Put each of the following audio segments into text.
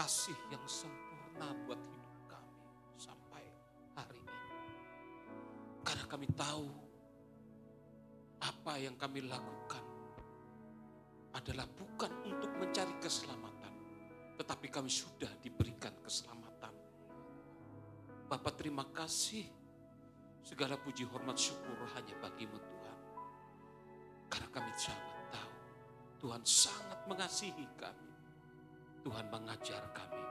kasih yang sempurna buat hidup kami sampai hari ini. Karena kami tahu apa yang kami lakukan adalah bukan untuk mencari keselamatan, tetapi kami sudah diberikan keselamatan. Bapa, terima kasih. Segala puji hormat syukur hanya bagi-Mu Tuhan. Karena kami sangat tahu Tuhan sangat mengasihi kami. Tuhan mengajar kami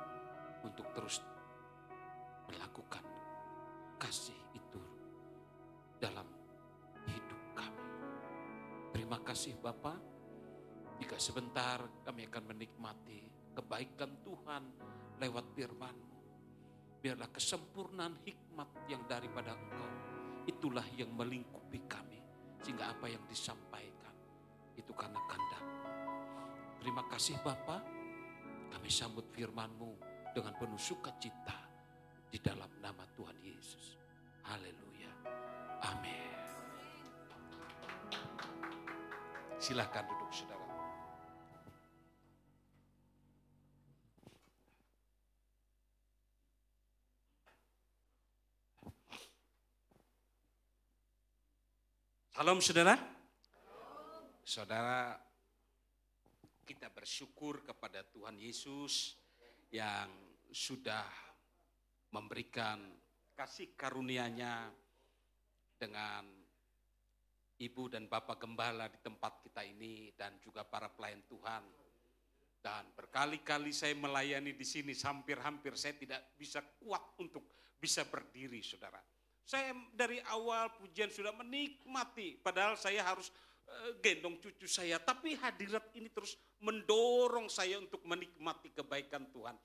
untuk terus melakukan kasih itu dalam hidup kami. Terima kasih Bapa. Jika sebentar kami akan menikmati kebaikan Tuhan lewat firman-Mu. Biarlah kesempurnaan hikmat yang daripada Engkau, itulah yang melingkupi kami. Sehingga apa yang disampaikan, itu karena kehendak-Mu. Terima kasih Bapa. Kami sambut firman-Mu dengan penuh sukacita di dalam nama Tuhan Yesus. Haleluya. Amin. Silakan duduk saudara. Salam saudara. Saudara, kita bersyukur kepada Tuhan Yesus yang sudah memberikan kasih karunia-Nya dengan Ibu dan Bapak Gembala di tempat kita ini dan juga para pelayan Tuhan. Dan berkali-kali saya melayani di sini, hampir-hampir saya tidak bisa kuat untuk bisa berdiri saudara. Saya dari awal pujian sudah menikmati, padahal saya harus gendong cucu saya. Tapi hadirat ini terus mendorong saya untuk menikmati kebaikan Tuhan.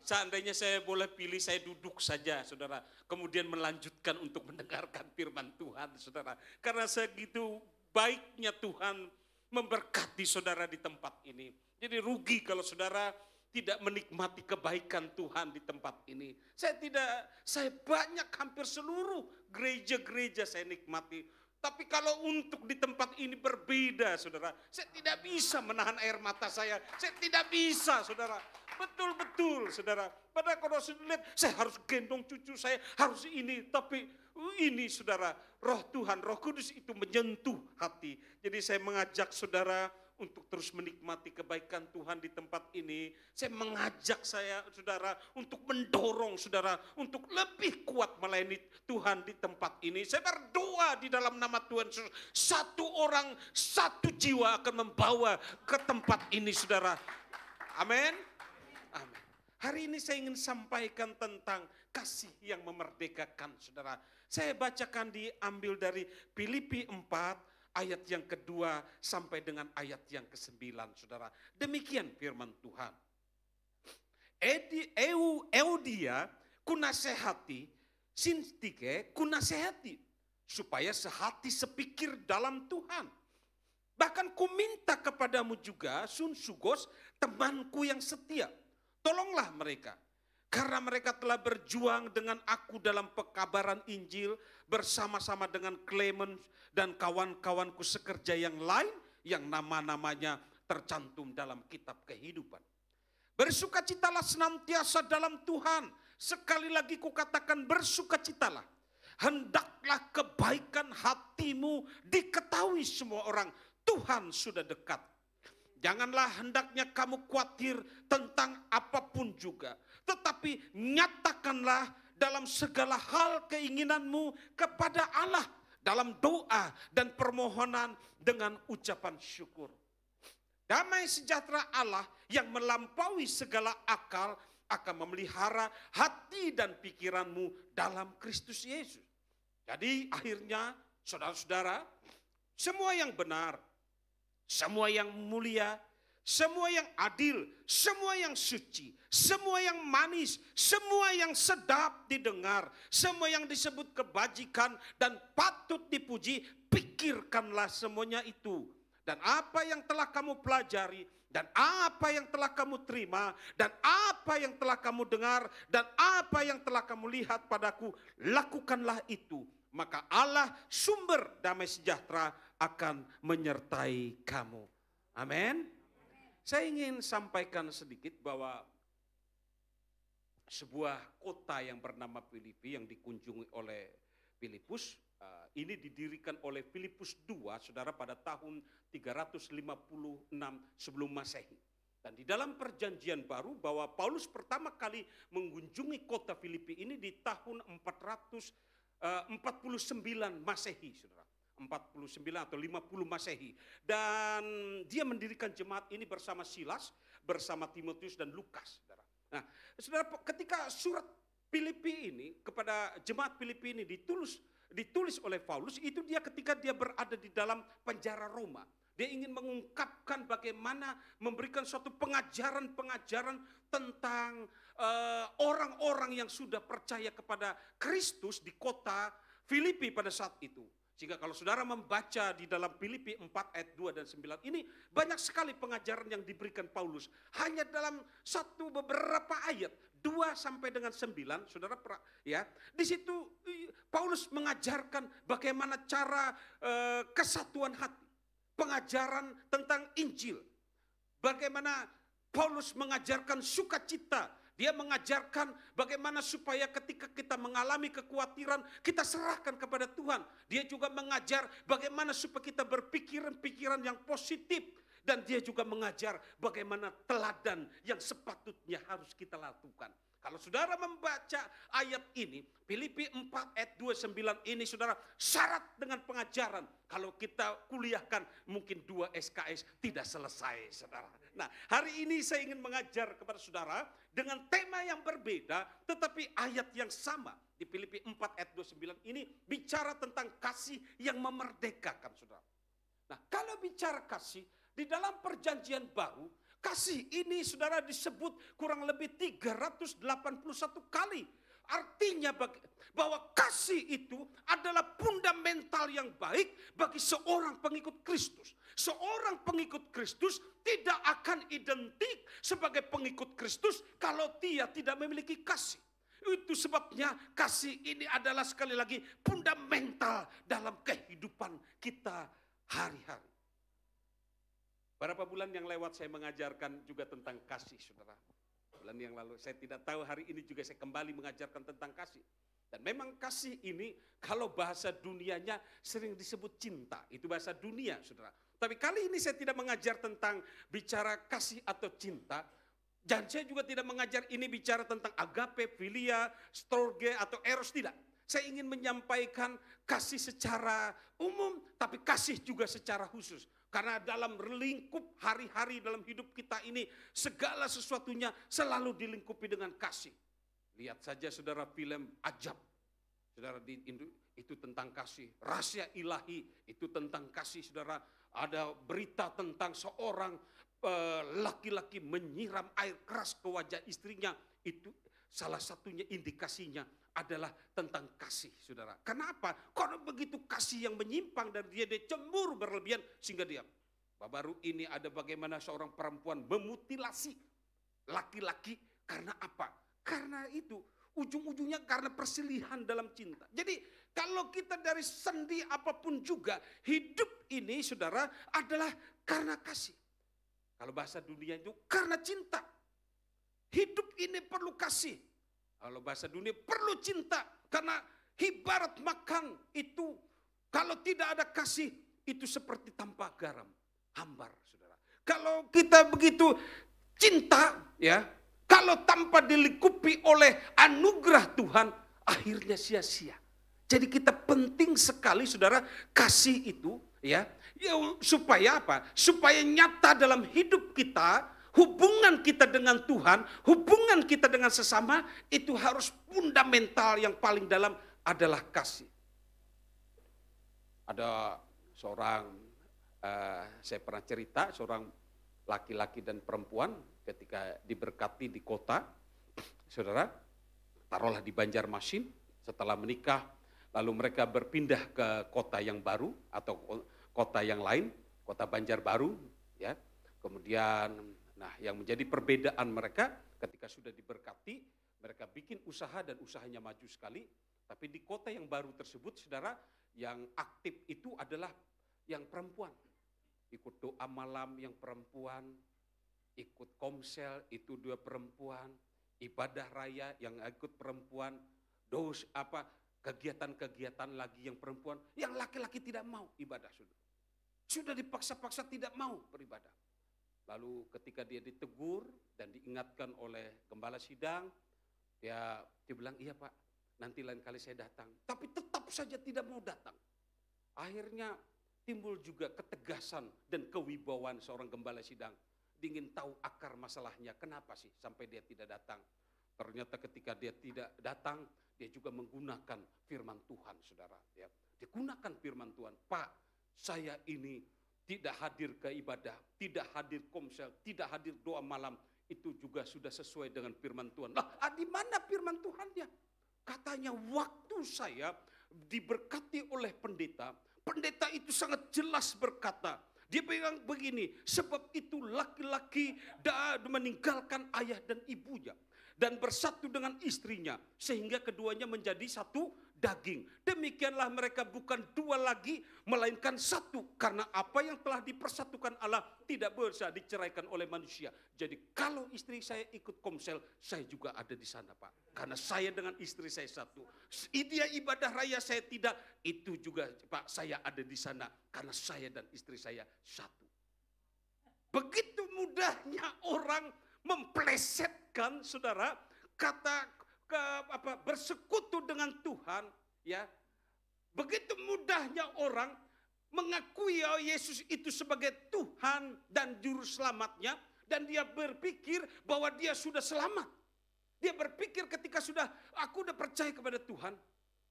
Seandainya saya boleh pilih, saya duduk saja saudara. Kemudian melanjutkan untuk mendengarkan firman Tuhan saudara. Karena segitu baiknya Tuhan memberkati saudara di tempat ini. Jadi rugi kalau saudara tidak menikmati kebaikan Tuhan di tempat ini. Saya banyak hampir seluruh gereja-gereja saya nikmati. Tapi kalau untuk di tempat ini berbeda saudara. Saya tidak bisa menahan air mata saya. Saya tidak bisa saudara. Betul-betul saudara. Padahal kalau sudah lihat saya harus gendong cucu saya. Harus ini. Tapi ini saudara. Roh Tuhan, Roh Kudus itu menyentuh hati. Jadi saya mengajak saudara untuk terus menikmati kebaikan Tuhan di tempat ini. Saya mengajak saudara untuk mendorong saudara untuk lebih kuat melayani Tuhan di tempat ini. Saya berdoa di dalam nama Tuhan, satu orang, satu jiwa akan membawa ke tempat ini saudara. Amin. Amin. Hari ini saya ingin sampaikan tentang kasih yang memerdekakan saudara. Saya bacakan diambil dari Filipi 4 ayat yang kedua sampai dengan ayat yang ke-9 saudara. Demikian firman Tuhan. Eudia kunasehati, Sintike kunasehati, supaya sehati sepikir dalam Tuhan. Bahkan kuminta kepadamu juga, Sunsugos, temanku yang setia. Tolonglah mereka. Karena mereka telah berjuang dengan aku dalam pekabaran Injil bersama-sama dengan Clement dan kawan-kawanku sekerja yang lain yang nama-namanya tercantum dalam kitab kehidupan. Bersukacitalah senantiasa dalam Tuhan. Sekali lagi kukatakan bersukacitalah. Hendaklah kebaikan hatimu diketahui semua orang. Tuhan sudah dekat. Janganlah hendaknya kamu khawatir tentang apapun juga. Tetapi nyatakanlah dalam segala hal keinginanmu kepada Allah. Dalam doa dan permohonan dengan ucapan syukur. Damai sejahtera Allah yang melampaui segala akal akan memelihara hati dan pikiranmu dalam Kristus Yesus. Jadi akhirnya saudara-saudara, semua yang benar, semua yang mulia, semua yang adil, semua yang suci, semua yang manis, semua yang sedap didengar, semua yang disebut kebajikan dan patut dipuji, pikirkanlah semuanya itu. Dan apa yang telah kamu pelajari, dan apa yang telah kamu terima, dan apa yang telah kamu dengar, dan apa yang telah kamu lihat padaku, lakukanlah itu. Maka Allah sumber damai sejahtera akan menyertai kamu. Amin. Saya ingin sampaikan sedikit bahwa sebuah kota yang bernama Filipi yang dikunjungi oleh Filipus. Ini didirikan oleh Filipus II, saudara, pada tahun 356 sebelum Masehi. Dan di dalam perjanjian baru bahwa Paulus pertama kali mengunjungi kota Filipi ini di tahun 449 Masehi, saudara. 49 atau 50 Masehi. Dan dia mendirikan jemaat ini bersama Silas, bersama Timotius dan Lukas, saudara. Nah, saudara, ketika surat Filipi ini kepada jemaat Filipi ini ditulis oleh Paulus, itu dia ketika dia berada di dalam penjara Roma. Dia ingin mengungkapkan bagaimana memberikan suatu pengajaran-pengajaran tentang orang-orang yang sudah percaya kepada Kristus di kota Filipi pada saat itu. Sehingga kalau saudara membaca di dalam Filipi 4 ayat 2 dan 9 ini banyak sekali pengajaran yang diberikan Paulus. Hanya dalam satu beberapa ayat 2 sampai dengan 9, saudara, ya, di situ Paulus mengajarkan bagaimana cara kesatuan hati, pengajaran tentang Injil, bagaimana Paulus mengajarkan sukacita. Dia mengajarkan bagaimana supaya ketika kita mengalami kekhawatiran, kita serahkan kepada Tuhan. Dia juga mengajar bagaimana supaya kita berpikiran-pikiran yang positif. Dan dia juga mengajar bagaimana teladan yang sepatutnya harus kita lakukan. Kalau saudara membaca ayat ini, Filipi 4 ayat 29 ini, saudara, syarat dengan pengajaran. Kalau kita kuliahkan mungkin 2 SKS tidak selesai, saudara. Nah, hari ini saya ingin mengajar kepada saudara dengan tema yang berbeda, tetapi ayat yang sama. Di Filipi 4 ayat 29 ini bicara tentang kasih yang memerdekakan, saudara. Nah, kalau bicara kasih, di dalam perjanjian baru, kasih ini, saudara, disebut kurang lebih 381 kali. Artinya bahwa kasih itu adalah fundamental yang baik bagi seorang pengikut Kristus. Seorang pengikut Kristus tidak akan identik sebagai pengikut Kristus kalau dia tidak memiliki kasih. Itu sebabnya kasih ini adalah sekali lagi fundamental dalam kehidupan kita hari-hari. Beberapa bulan yang lewat saya mengajarkan juga tentang kasih, saudara. Bulan yang lalu saya tidak tahu, hari ini juga saya kembali mengajarkan tentang kasih. Dan memang kasih ini kalau bahasa dunianya sering disebut cinta. Itu bahasa dunia, saudara. Tapi kali ini saya tidak mengajar tentang bicara kasih atau cinta. Dan saya juga tidak mengajar ini bicara tentang agape, philia, storge atau eros, tidak. Saya ingin menyampaikan kasih secara umum, tapi kasih juga secara khusus. Karena dalam lingkup hari-hari dalam hidup kita ini, segala sesuatunya selalu dilingkupi dengan kasih. Lihat saja, saudara, film Ajab. Saudara, itu tentang kasih. Rahasia Ilahi itu tentang kasih, saudara. Ada berita tentang seorang laki-laki menyiram air keras ke wajah istrinya. Itu salah satunya indikasinya adalah tentang kasih, saudara. Kenapa? Karena begitu kasih yang menyimpang dan dia cemburu berlebihan sehingga dia. Baru ini ada bagaimana seorang perempuan memutilasi laki-laki karena apa? Karena itu ujung-ujungnya karena perselihan dalam cinta. Jadi kalau kita dari sendi apapun juga, hidup ini, saudara, adalah karena kasih. Kalau bahasa dunia itu karena cinta. Hidup ini perlu kasih. Kalau bahasa dunia perlu cinta, karena ibarat makan itu kalau tidak ada kasih itu seperti tanpa garam, hambar, saudara. Kalau kita begitu cinta, ya, kalau tanpa dilingkupi oleh anugerah Tuhan, akhirnya sia-sia. Jadi kita penting sekali, saudara, kasih itu, ya supaya apa? Supaya nyata dalam hidup kita. Hubungan kita dengan Tuhan, hubungan kita dengan sesama, itu harus fundamental, yang paling dalam adalah kasih. Ada seorang, saya pernah cerita, seorang laki-laki dan perempuan ketika diberkati di kota, saudara, taruhlah di Banjarmasin, setelah menikah, lalu mereka berpindah ke kota yang baru atau kota yang lain, kota Banjarbaru, ya. Kemudian nah, yang menjadi perbedaan mereka ketika sudah diberkati, mereka bikin usaha dan usahanya maju sekali. Tapi di kota yang baru tersebut, saudara, yang aktif itu adalah yang perempuan. Ikut doa malam yang perempuan, ikut komsel itu 2 perempuan, ibadah raya yang ikut perempuan, kegiatan-kegiatan lagi yang perempuan, yang laki-laki tidak mau ibadah sudah dipaksa-paksa tidak mau beribadah. Lalu ketika dia ditegur dan diingatkan oleh gembala sidang, dia bilang, iya Pak, nanti lain kali saya datang. Tapi tetap saja tidak mau datang. Akhirnya timbul juga ketegasan dan kewibawaan seorang gembala sidang. Dia ingin tahu akar masalahnya, kenapa sih sampai dia tidak datang. Ternyata ketika dia tidak datang, dia juga menggunakan firman Tuhan, saudara. Ya. Dia gunakan firman Tuhan. Pak, saya ini tidak hadir ke ibadah, tidak hadir komsel, tidak hadir doa malam. Itu juga sudah sesuai dengan firman Tuhan. Lah, di mana firman Tuhannya? Katanya waktu saya diberkati oleh pendeta, pendeta itu sangat jelas berkata, dia bilang begini, sebab itu laki-laki meninggalkan ayah dan ibunya dan bersatu dengan istrinya sehingga keduanya menjadi satu daging. Demikianlah mereka bukan dua lagi melainkan satu, karena apa yang telah dipersatukan Allah tidak bisa diceraikan oleh manusia. Jadi kalau istri saya ikut komsel, saya juga ada di sana Pak, karena saya dengan istri saya satu. Dia ibadah raya, saya tidak, itu juga Pak, saya ada di sana karena saya dan istri saya satu. Begitu mudahnya orang memplesetkan, saudara, kata bersekutu dengan Tuhan, ya. Begitu mudahnya orang mengakui Yesus itu sebagai Tuhan dan juru selamatnya, dan dia berpikir bahwa dia sudah selamat. Dia berpikir ketika aku udah percaya kepada Tuhan,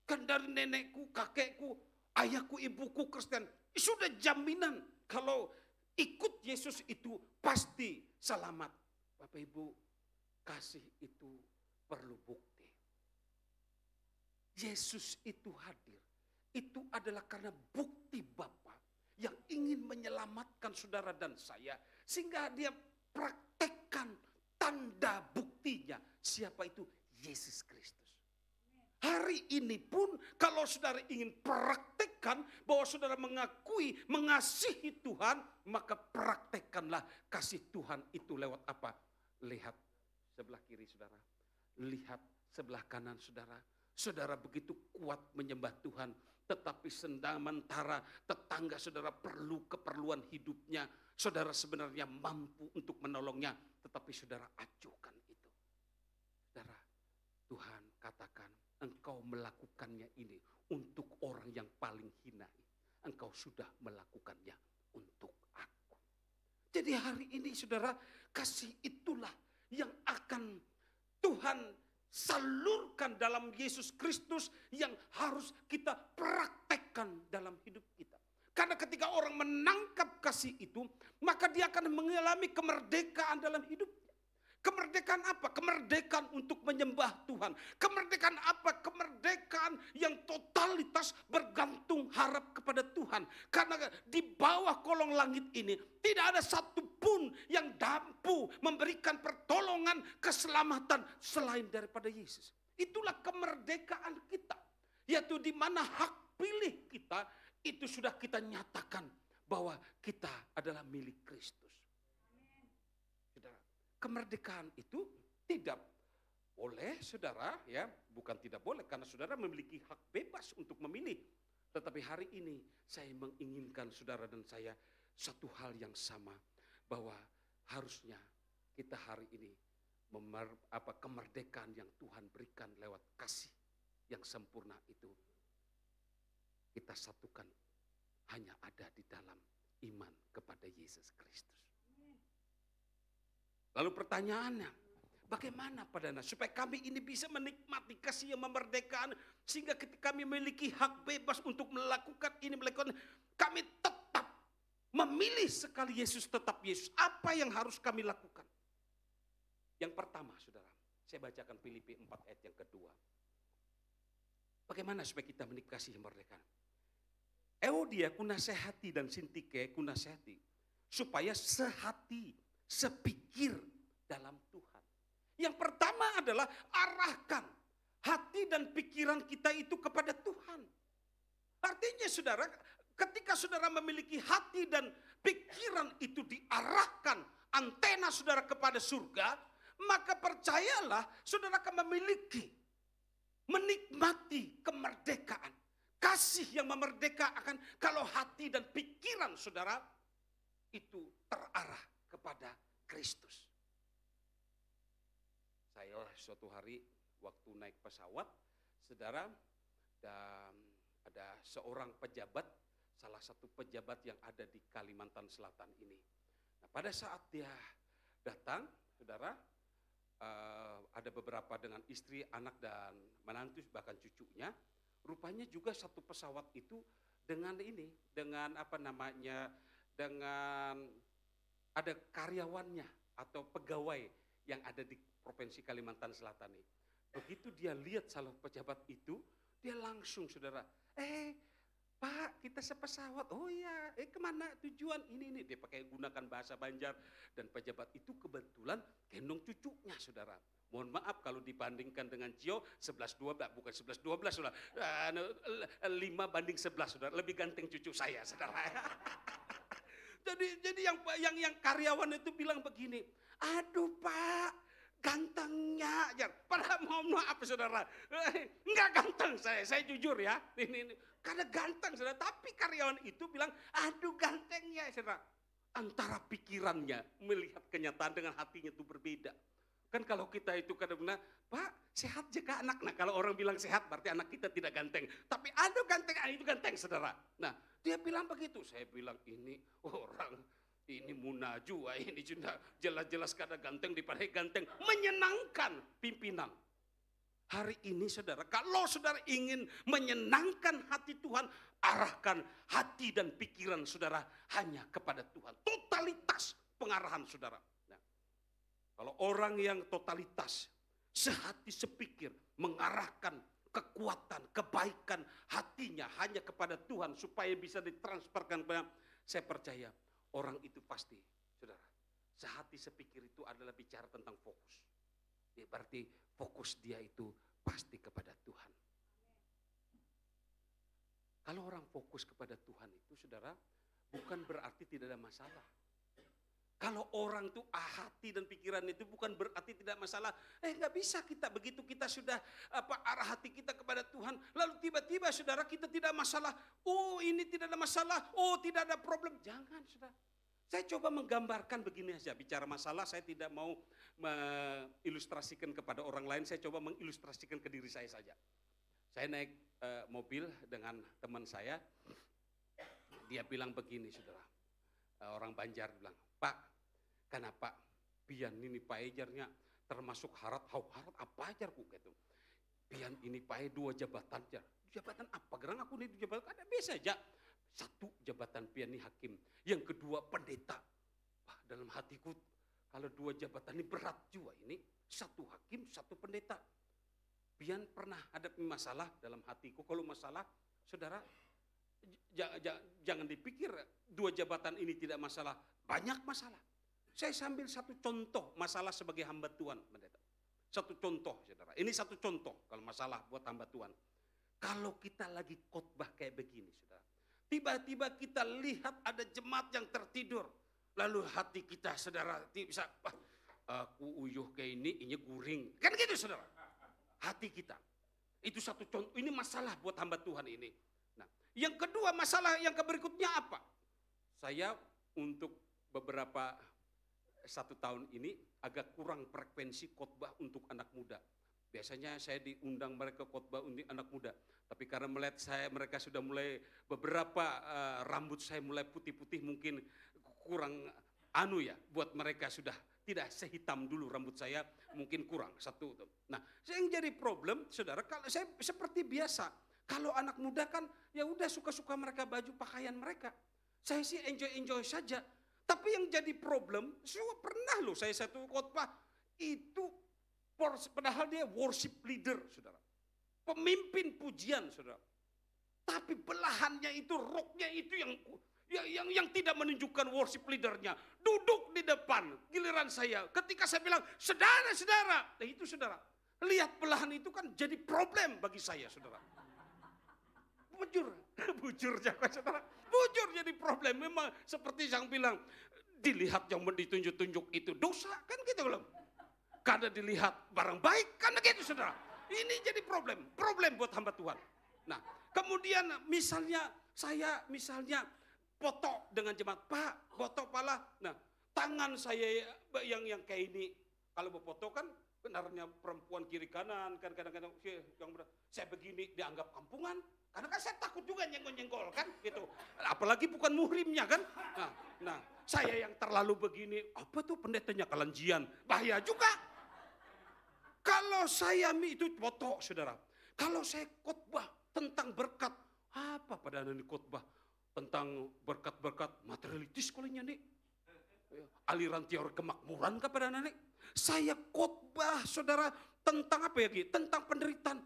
kan dari nenekku, kakekku, ayahku, ibuku Kristen, sudah jaminan kalau ikut Yesus itu pasti selamat. Bapak Ibu, kasih itu perlu bukti. Yesus itu hadir. Itu adalah karena bukti Bapa yang ingin menyelamatkan saudara dan saya. Sehingga dia praktekkan tanda buktinya. Siapa itu? Yesus Kristus. Hari ini pun kalau saudara ingin praktekkan bahwa saudara mengakui, mengasihi Tuhan, maka praktekkanlah kasih Tuhan itu lewat apa? Lihat sebelah kiri saudara, lihat sebelah kanan saudara. Saudara begitu kuat menyembah Tuhan, tetapi sementara tetangga saudara perlu keperluan hidupnya, saudara sebenarnya mampu untuk menolongnya, tetapi saudara acuhkan itu. Saudara, Tuhan katakan, engkau melakukannya ini untuk orang yang paling hina. Engkau sudah melakukannya untuk aku. Jadi hari ini saudara, kasih itulah yang akan Tuhan salurkan dalam Yesus Kristus yang harus kita praktekkan dalam hidup kita. Karena ketika orang menangkap kasih itu, maka dia akan mengalami kemerdekaan dalam hidupnya. Kemerdekaan apa? Kemerdekaan untuk menyembah Tuhan. Kemerdekaan apa? Kemerdekaan yang totalitas bergantung harap kepada Tuhan. Karena di bawah kolong langit ini tidak ada satupun yang mampu memberikan pertolongan, keselamatan selain daripada Yesus. Itulah kemerdekaan kita. Yaitu di mana hak pilih kita itu sudah kita nyatakan bahwa kita adalah milik Kristus. Kemerdekaan itu tidak boleh saudara, ya, bukan tidak boleh karena saudara memiliki hak bebas untuk memilih. Tetapi hari ini saya menginginkan saudara dan saya satu hal yang sama, bahwa harusnya kita hari ini kemerdekaan yang Tuhan berikan lewat kasih yang sempurna itu kita satukan hanya ada di dalam iman kepada Yesus Kristus. Lalu pertanyaannya, bagaimana Pak Dana supaya kami ini bisa menikmati kasih yang memerdekakan, sehingga ketika kami memiliki hak bebas untuk melakukan ini, kami tetap memilih sekali Yesus, tetap Yesus. Apa yang harus kami lakukan? Yang pertama saudara, saya bacakan Filipi 4 ayat yang kedua. Bagaimana supaya kita menikmati kasih yang memerdekakan? Euodia kunasehati dan Sintike kunasehati, supaya sehati, sepikir dalam Tuhan. Yang pertama adalah arahkan hati dan pikiran kita itu kepada Tuhan. Artinya saudara, ketika saudara memiliki hati dan pikiran itu diarahkan antena saudara kepada surga, maka percayalah saudara akan menikmati kemerdekaan. Kasih yang memerdekakan kalau hati dan pikiran saudara itu terarah kepada Kristus. Saya suatu hari waktu naik pesawat, saudara, dan ada seorang pejabat, salah satu pejabat yang ada di Kalimantan Selatan ini. Nah, pada saat dia datang, saudara, ada beberapa dengan istri, anak dan menantu bahkan cucunya. Rupanya juga satu pesawat itu dengan dengan ada karyawannya atau pegawai yang ada di Provinsi Kalimantan Selatan ini. Begitu dia lihat salah pejabat itu, dia langsung saudara, Pak, kita sepesawat. Oh iya, kemana tujuan ini? Dia pakai gunakan bahasa Banjar. Dan pejabat itu kebetulan gendong cucunya, saudara. Mohon maaf kalau dibandingkan dengan Cio, 11-12, bukan 11-12, saudara. 5-11, saudara. Lebih ganteng cucu saya, saudara. Jadi yang karyawan itu bilang begini, aduh Pak, gantengnya aja. Padahal mohon maaf saudara, enggak ganteng saya jujur ya. Ini karena ganteng saudara, tapi karyawan itu bilang, aduh gantengnya saudara. Antara pikirannya melihat kenyataan dengan hatinya itu berbeda. Kan kalau kita itu kadang-kadang, Pak sehat jaga anak. Nah kalau orang bilang sehat berarti anak kita tidak ganteng. Tapi aduh ganteng, itu ganteng saudara. Nah dia bilang begitu, saya bilang ini orang ini munajua, ini sudah jelas-jelas kada ganteng daripada ganteng. Menyenangkan pimpinan. Hari ini saudara, kalau saudara ingin menyenangkan hati Tuhan, arahkan hati dan pikiran saudara hanya kepada Tuhan. Totalitas pengarahan saudara. Nah, kalau orang yang totalitas, sehati sepikir, mengarahkan kekuatan, kebaikan hatinya hanya kepada Tuhan supaya bisa ditransferkan kepada, saya percaya orang itu pasti, saudara, sehati sepikir itu adalah bicara tentang fokus. Ya, berarti fokus dia itu pasti kepada Tuhan. Kalau orang fokus kepada Tuhan itu, saudara, bukan berarti tidak ada masalah. Kalau orang tuh hati dan pikiran itu bukan berarti tidak masalah. Nggak bisa kita begitu kita sudah arah hati kita kepada Tuhan. Lalu tiba-tiba saudara kita tidak masalah. Oh ini tidak ada masalah. Oh tidak ada problem. Jangan saudara. Saya coba menggambarkan begini saja. Bicara masalah saya tidak mau mengilustrasikan kepada orang lain. Saya coba mengilustrasikan ke diri saya saja. Saya naik mobil dengan teman saya. Dia bilang begini saudara. Orang Banjar bilang, Pak, kenapa pian ini paejarnya termasuk harat apa ajar ku gitu. Pian ini pae 2 jabatan jar. Jabatan apa? Gerang aku ini 2 jabatan ada biasa aja. 1 jabatan pian ini hakim, yang kedua pendeta. Wah, dalam hatiku kalau 2 jabatan ini berat juga ini. 1 hakim, 1 pendeta. Pian pernah ada masalah dalam hatiku. Kalau masalah, saudara, jangan dipikir 2 jabatan ini tidak masalah. Banyak masalah. Saya sambil 1 contoh masalah sebagai hamba Tuhan, pendeta. 1 contoh, saudara. Ini 1 contoh kalau masalah buat hamba Tuhan. Kalau kita lagi khotbah kayak begini, saudara. Tiba-tiba kita lihat ada jemaat yang tertidur. Lalu hati kita, saudara, bisa, aku uyuh kayak ini guring. Kan gitu, saudara. Hati kita. Itu 1 contoh. Ini masalah buat hamba Tuhan ini. Nah, yang kedua masalah yang berikutnya apa? Saya untuk beberapa 1 tahun ini agak kurang frekuensi khotbah untuk anak muda. Biasanya saya diundang mereka khotbah untuk anak muda. Tapi karena melihat mereka sudah mulai beberapa rambut saya mulai putih-putih mungkin kurang buat mereka sudah tidak sehitam dulu rambut saya mungkin kurang 1. Nah, yang jadi problem saudara kalau saya seperti biasa. Kalau anak muda kan ya udah suka-suka mereka baju pakaian mereka. Saya sih enjoy saja. Tapi yang jadi problem, pernah loh saya satu khotbah itu padahal dia worship leader, saudara. Pemimpin pujian, saudara. Tapi belahannya itu, roknya itu yang tidak menunjukkan worship leadernya. Duduk di depan, giliran saya. Ketika saya bilang, saudara-saudara. Nah itu saudara, lihat belahan itu kan jadi problem bagi saya, saudara. Bujur jago saudara. Bujur jadi problem. Memang seperti yang bilang, dilihat yang ditunjuk-tunjuk itu dosa, kan gitu belum? karena dilihat barang baik, kan begitu saudara. Ini jadi problem buat hamba Tuhan. Nah, kemudian misalnya saya foto dengan jemaat, Pak, foto pala. Nah, tangan saya yang kayak ini, kalau mau foto kan benarnya perempuan kiri kanan, kan kadang-kadang saya begini dianggap kampungan. Karena kan saya takut juga nyenggol-nyenggol kan gitu. Apalagi bukan muhrimnya kan. Nah, saya yang terlalu begini, apa tuh pendetanya kelanjian, bahaya juga. Kalau saya itu foto saudara, kalau saya khotbah tentang berkat, apa pada ini khotbah tentang berkat-berkat materialistis kolenya nih. Aliran teori kemakmuran kepada nenek. Saya khotbah saudara tentang apa ya Ki? Tentang penderitaan.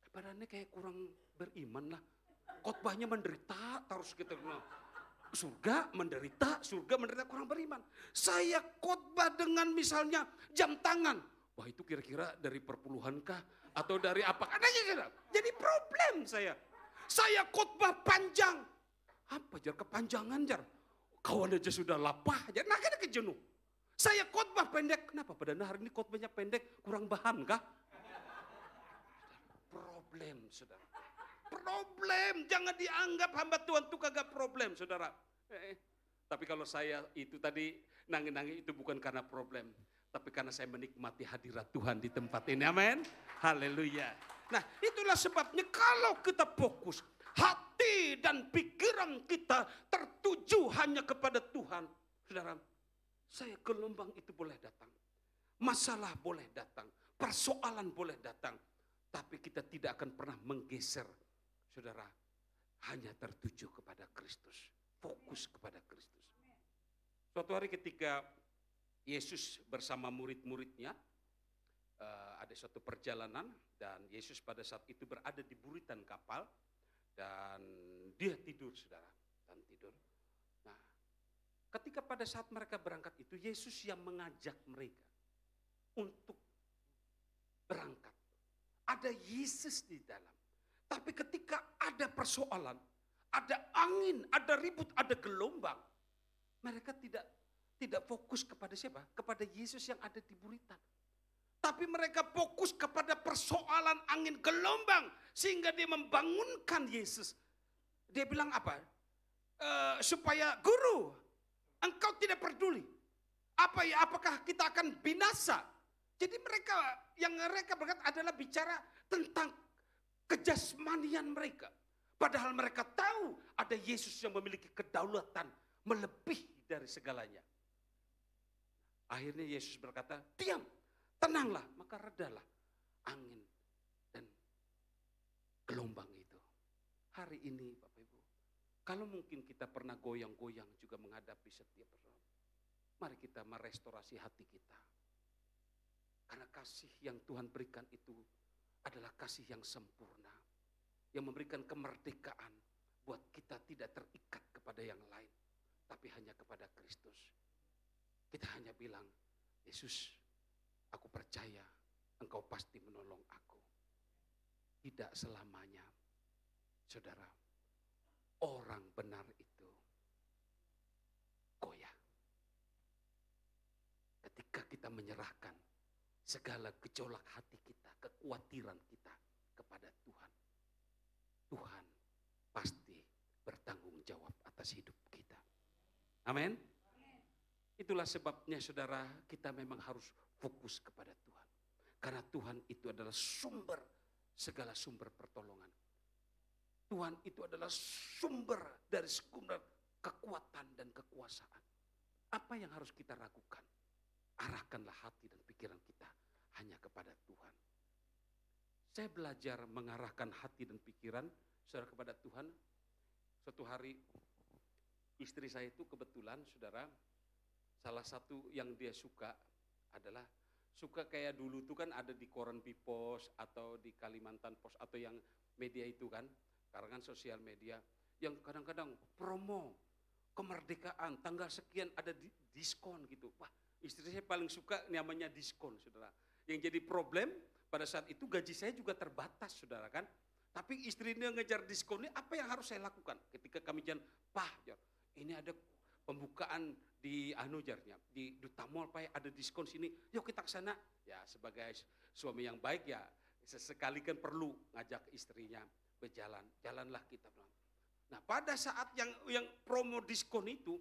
Kepada nenek kayak kurang beriman lah. Khotbahnya menderita terus gitu. Surga menderita, kurang beriman. Saya khotbah dengan misalnya jam tangan. Wah itu kira-kira dari perpuluhankah? Atau dari apa? Jadi problem saya. Saya khotbah panjang. Apa jar kepanjangan jar? Kawan aja sudah lapah aja, nah kan kejenuh. Saya khotbah pendek, kenapa pada hari ini khotbahnya pendek, kurang bahan kah? Problem saudara. Problem, jangan dianggap hamba Tuhan itu kagak problem saudara. Tapi kalau saya itu tadi nangis-nangis itu bukan karena problem. Tapi karena saya menikmati hadirat Tuhan di tempat ini, amin. Haleluya. Nah itulah sebabnya kalau kita fokus, hati dan pikiran kita tertuju hanya kepada Tuhan. Saudara, saya gelombang itu boleh datang. Masalah boleh datang. Persoalan boleh datang. Tapi kita tidak akan pernah menggeser. Saudara, hanya tertuju kepada Kristus. Fokus kepada Kristus. Suatu hari ketika Yesus bersama murid-muridnya, ada suatu perjalanan dan Yesus pada saat itu berada di buritan kapal. Dan dia tidur saudara, dan tidur. Nah, ketika pada saat mereka berangkat itu, Yesus yang mengajak mereka untuk berangkat. Ada Yesus di dalam. Tapi ketika ada persoalan, ada angin, ada ribut, ada gelombang, mereka tidak fokus kepada siapa? Kepada Yesus yang ada di buritan. Tapi mereka fokus kepada persoalan angin gelombang. Sehingga dia membangunkan Yesus. Dia bilang apa? Supaya guru, engkau tidak peduli. Apakah kita akan binasa? Jadi mereka berkata adalah bicara tentang kejasmanian mereka. Padahal mereka tahu ada Yesus yang memiliki kedaulatan melebihi dari segalanya. Akhirnya Yesus berkata, diam. Tenanglah, maka redalah angin dan gelombang itu. Hari ini Bapak Ibu, kalau mungkin kita pernah goyang-goyang juga menghadapi setiap persoalan, mari kita merestorasi hati kita. Karena kasih yang Tuhan berikan itu adalah kasih yang sempurna. Yang memberikan kemerdekaan buat kita tidak terikat kepada yang lain. Tapi hanya kepada Kristus. Kita hanya bilang, Yesus, aku percaya engkau pasti menolong aku. Tidak selamanya, saudara, orang benar itu goyah. Ketika kita menyerahkan segala gejolak hati kita, kekhawatiran kita kepada Tuhan. Tuhan pasti bertanggung jawab atas hidup kita. Amin. Itulah sebabnya saudara, kita memang harus fokus kepada Tuhan. Karena Tuhan itu adalah segala sumber pertolongan. Tuhan itu adalah sumber dari sumber kekuatan dan kekuasaan. Apa yang harus kita lakukan? Arahkanlah hati dan pikiran kita hanya kepada Tuhan. Saya belajar mengarahkan hati dan pikiran saudara kepada Tuhan. Suatu hari istri saya itu kebetulan saudara, salah satu yang dia suka adalah suka kayak dulu tuh kan ada di koran Bipos atau di Kalimantan Post atau yang media itu kan, karangan sosial media yang kadang-kadang promo kemerdekaan tanggal sekian ada diskon gitu. Wah, istri saya paling suka namanya diskon saudara. Yang jadi problem pada saat itu gaji saya juga terbatas saudara kan. Tapi istrinya ngejar diskon ini, apa yang harus saya lakukan? Ketika kami jalan, Pak, ini ada pembukaan di Anujarnya, di Duta Mall, Pak, ada diskon sini, yuk kita ke sana. Ya sebagai suami yang baik ya, sesekali kan perlu ngajak istrinya berjalan, jalanlah kita. Nah pada saat yang promo diskon itu,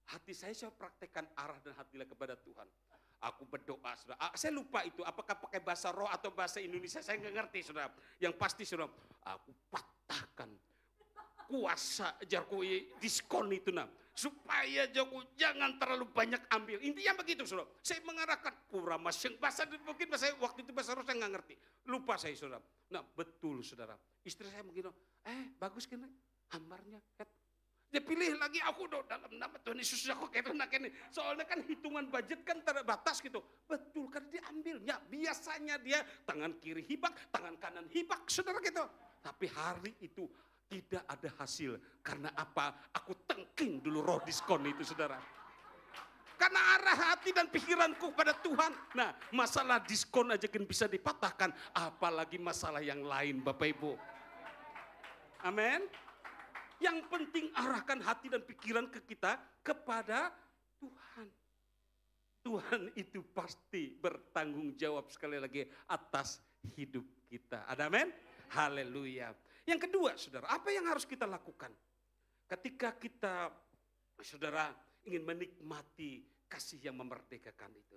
hati saya praktekkan arah dan hatilah kepada Tuhan. Aku berdoa, saudara. Saya lupa itu, apakah pakai bahasa roh atau bahasa Indonesia, saya nggak ngerti, saudara. Yang pasti, saudara, aku patahkan kuasa Jokowi diskon itu, supaya Jokowi jangan terlalu banyak ambil. Intinya begitu, saudara. Saya mengarahkan pura masing, mungkin bahasa waktu itu bahasa roh saya nggak ngerti, lupa saya, saudara. Nah betul, saudara. Istri saya begini, bagus kan, hambarnya. Dia pilih lagi, aku dalam nama Tuhan Yesus aku kayak ini. Soalnya kan hitungan budget kan terbatas gitu. Betul, karena dia ambilnya. Biasanya dia tangan kiri hibak, tangan kanan hibak, saudara gitu. Tapi hari itu tidak ada hasil. Karena apa? Aku tengking dulu roh diskon itu, saudara. Karena arah hati dan pikiranku pada Tuhan. Nah, masalah diskon aja kan bisa dipatahkan. Apalagi masalah yang lain, Bapak Ibu. Amin. Yang penting arahkan hati dan pikiran kita kepada Tuhan. Tuhan itu pasti bertanggung jawab sekali lagi atas hidup kita. Ada amin? Haleluya. Yang kedua, saudara, apa yang harus kita lakukan? Ketika kita, saudara, ingin menikmati kasih yang memerdekakan itu.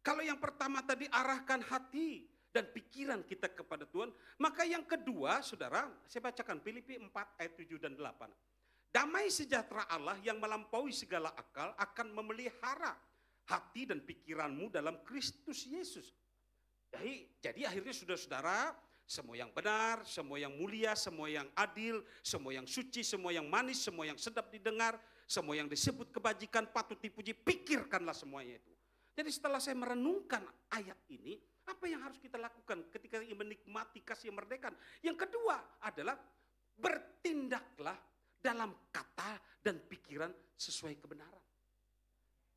Kalau yang pertama tadi arahkan hati dan pikiran kita kepada Tuhan. Maka yang kedua, saudara, saya bacakan Filipi 4 ayat 7 dan 8. Damai sejahtera Allah yang melampaui segala akal akan memelihara hati dan pikiranmu dalam Kristus Yesus. Jadi akhirnya saudara-saudara, semua yang benar, semua yang mulia, semua yang adil, semua yang suci, semua yang manis, semua yang sedap didengar, semua yang disebut kebajikan patut dipuji, pikirkanlah semuanya itu. Jadi setelah saya merenungkan ayat ini, apa yang harus kita lakukan ketika menikmati kasih yang merdeka? Yang kedua adalah bertindaklah dalam kata dan pikiran sesuai kebenaran.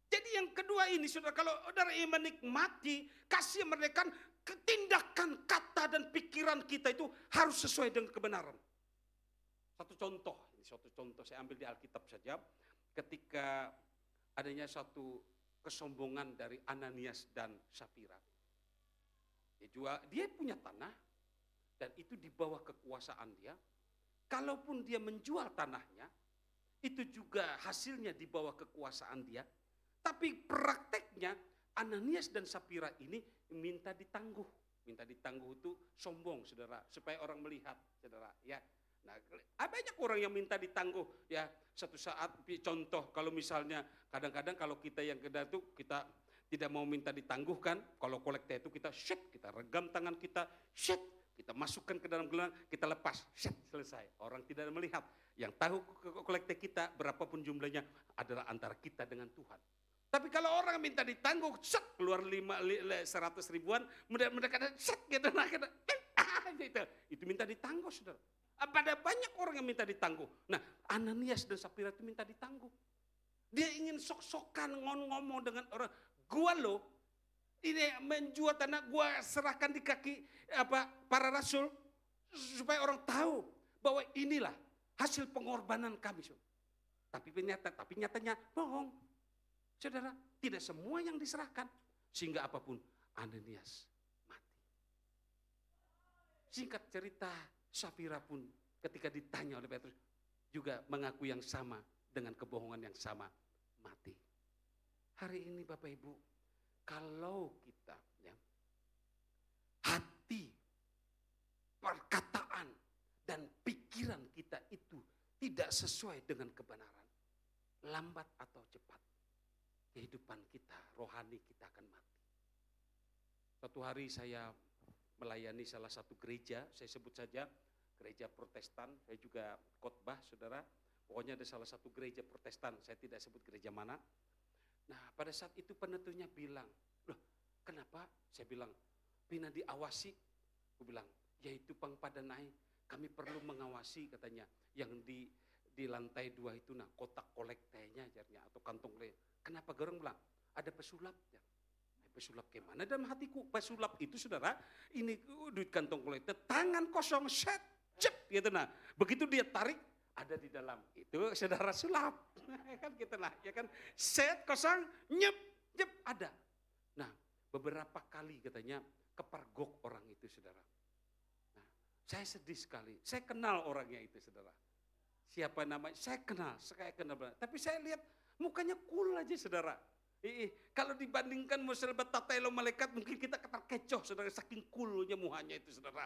Jadi yang kedua ini, saudara, kalau saudara ingin menikmati kasih yang merdeka, tindakan kata dan pikiran kita itu harus sesuai dengan kebenaran. Satu contoh saya ambil di Alkitab saja, ketika adanya satu kesombongan dari Ananias dan Sapira. Dia punya tanah dan itu di bawah kekuasaan dia. Kalaupun dia menjual tanahnya, itu juga hasilnya di bawah kekuasaan dia. Tapi prakteknya Ananias dan Sapira ini minta ditangguh. Minta ditangguh itu sombong, saudara, supaya orang melihat, saudara, ya. Nah, banyak orang yang minta ditangguh, ya. Satu saat, contoh, kalau misalnya kadang-kadang kalau kita yang itu kita tidak mau minta ditangguhkan, kalau kolekte itu kita kita regam tangan kita, kita masukkan ke dalam gelang, kita lepas, selesai. Orang tidak melihat. Yang tahu kolekte kita berapapun jumlahnya adalah antara kita dengan Tuhan. Tapi kalau orang minta ditangguh, keluar 100 ribuan, mereka gitu, itu minta ditangguh, saudara. Pada banyak orang yang minta ditangguh. Nah, Ananias dan Sapira itu minta ditangguh. Dia ingin sok-sokan ngomong dengan orang, gua loh, ini menjual tanah, gua serahkan di kaki para rasul supaya orang tahu bahwa inilah hasil pengorbanan kami. Tapi nyatanya bohong. Saudara, tidak semua yang diserahkan sehingga apapun Ananias mati. Singkat cerita, Sapira pun ketika ditanya oleh Petrus juga mengaku yang sama dengan kebohongan yang sama, mati. Hari ini Bapak Ibu, kalau kita ya, hati, perkataan dan pikiran kita itu tidak sesuai dengan kebenaran, lambat atau cepat kehidupan kita, rohani kita akan mati. Suatu hari saya melayani salah satu gereja, saya sebut saja gereja Protestan, saya juga khotbah, saudara. Pokoknya ada salah satu gereja Protestan, saya tidak sebut gereja mana. Nah, pada saat itu penentunya bilang, loh kenapa? Saya bilang, bina diawasi. Aku bilang, yaitu Pang Padanai, kami perlu mengawasi katanya. Yang di lantai 2 itu, nah kotak kolektenya atau kantong kolektenya. Kenapa? Orang bilang, ada pesulap. Ya. Pesulap gimana dalam hatiku? Pesulap itu, saudara, ini duit kantong kolektor, tangan kosong, cep, gitu. Nah, begitu dia tarik, ada di dalam itu saudara sulap. Kan gitu lah, ya kan. Set kosong, nyep, nyep ada. Nah, beberapa kali katanya kepergok orang itu saudara. Nah, saya sedih sekali. Saya kenal orangnya itu saudara. Siapa namanya? Saya kenal. Tapi saya lihat mukanya cool aja saudara. Kalau dibandingkan musyabat tatelo malaikat mungkin kita terkecoh saudara, saking coolnya muhanya itu saudara.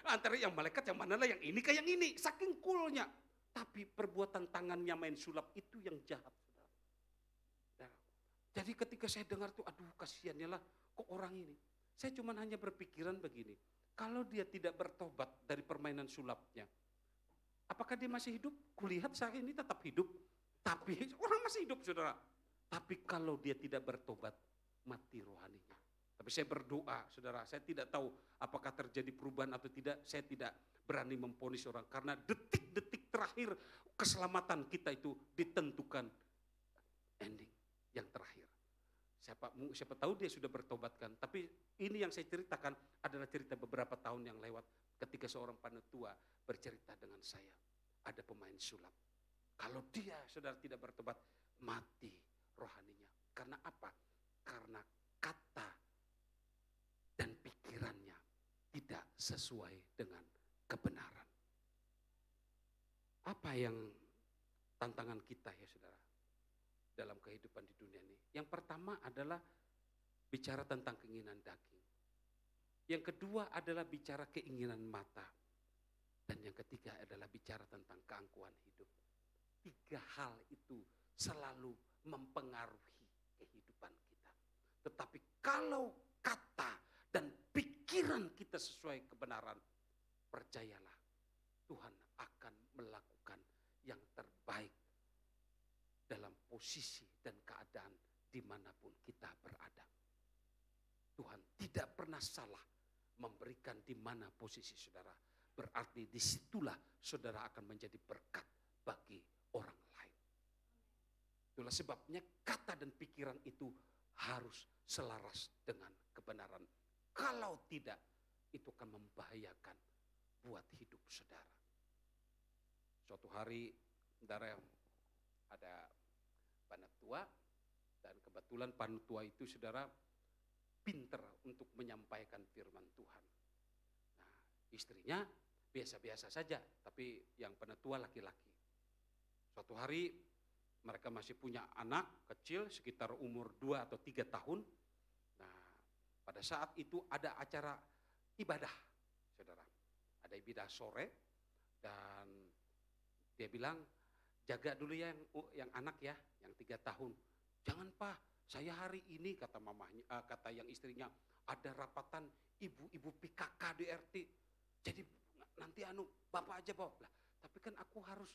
Antara yang malaikat yang mana lah, yang ini kayak yang ini, saking coolnya. Tapi perbuatan tangannya main sulap itu yang jahat saudara. Jadi ketika saya dengar tuh, aduh kasihannya lah kok orang ini. Saya cuma hanya berpikiran begini, kalau dia tidak bertobat dari permainan sulapnya, apakah dia masih hidup? Kulihat saat ini tetap hidup, tapi orang masih hidup saudara. Tapi kalau dia tidak bertobat, mati rohaninya. Tapi saya berdoa saudara, saya tidak tahu apakah terjadi perubahan atau tidak, saya tidak berani memvonis orang. Karena detik-detik terakhir keselamatan kita itu ditentukan ending yang terakhir. Siapa tahu dia sudah bertobat kan, tapi ini yang saya ceritakan adalah cerita beberapa tahun yang lewat ketika seorang panetua bercerita dengan saya. Ada pemain sulap. Kalau dia saudara tidak bertobat, mati rohaninya. Karena apa? Karena kata dan pikirannya tidak sesuai dengan kebenaran. Apa yang tantangan kita ya saudara dalam kehidupan di dunia ini? Yang pertama adalah bicara tentang keinginan daging. Yang kedua adalah bicara keinginan mata. Dan yang ketiga adalah bicara tentang keangkuhan hidup. 3 hal itu selalu mempengaruhi kehidupan kita. Tetapi kalau kata dan pikiran kita sesuai kebenaran, percayalah Tuhan akan melakukan yang terbaik dalam posisi dan keadaan dimanapun kita berada. Tuhan tidak pernah salah memberikan di mana posisi saudara. Berarti disitulah saudara akan menjadi berkat bagi orang lain. Itulah sebabnya kata dan pikiran itu harus selaras dengan kebenaran. Kalau tidak, itu akan membahayakan buat hidup saudara. Suatu hari, saudara, ada panetua, dan kebetulan panetua itu saudara pinter untuk menyampaikan firman Tuhan. Nah, istrinya biasa-biasa saja, tapi yang penetua laki-laki. Suatu hari mereka masih punya anak kecil sekitar umur 2 atau 3 tahun. Nah, pada saat itu ada acara ibadah, saudara. Ada ibadah sore dan dia bilang, jaga dulu ya yang anak ya, yang 3 tahun. Jangan Pak, saya hari ini kata mamahnya, kata yang istrinya, ada rapatan ibu-ibu PKK di RT. Jadi nanti bapak aja bawa. Lah, tapi kan aku harus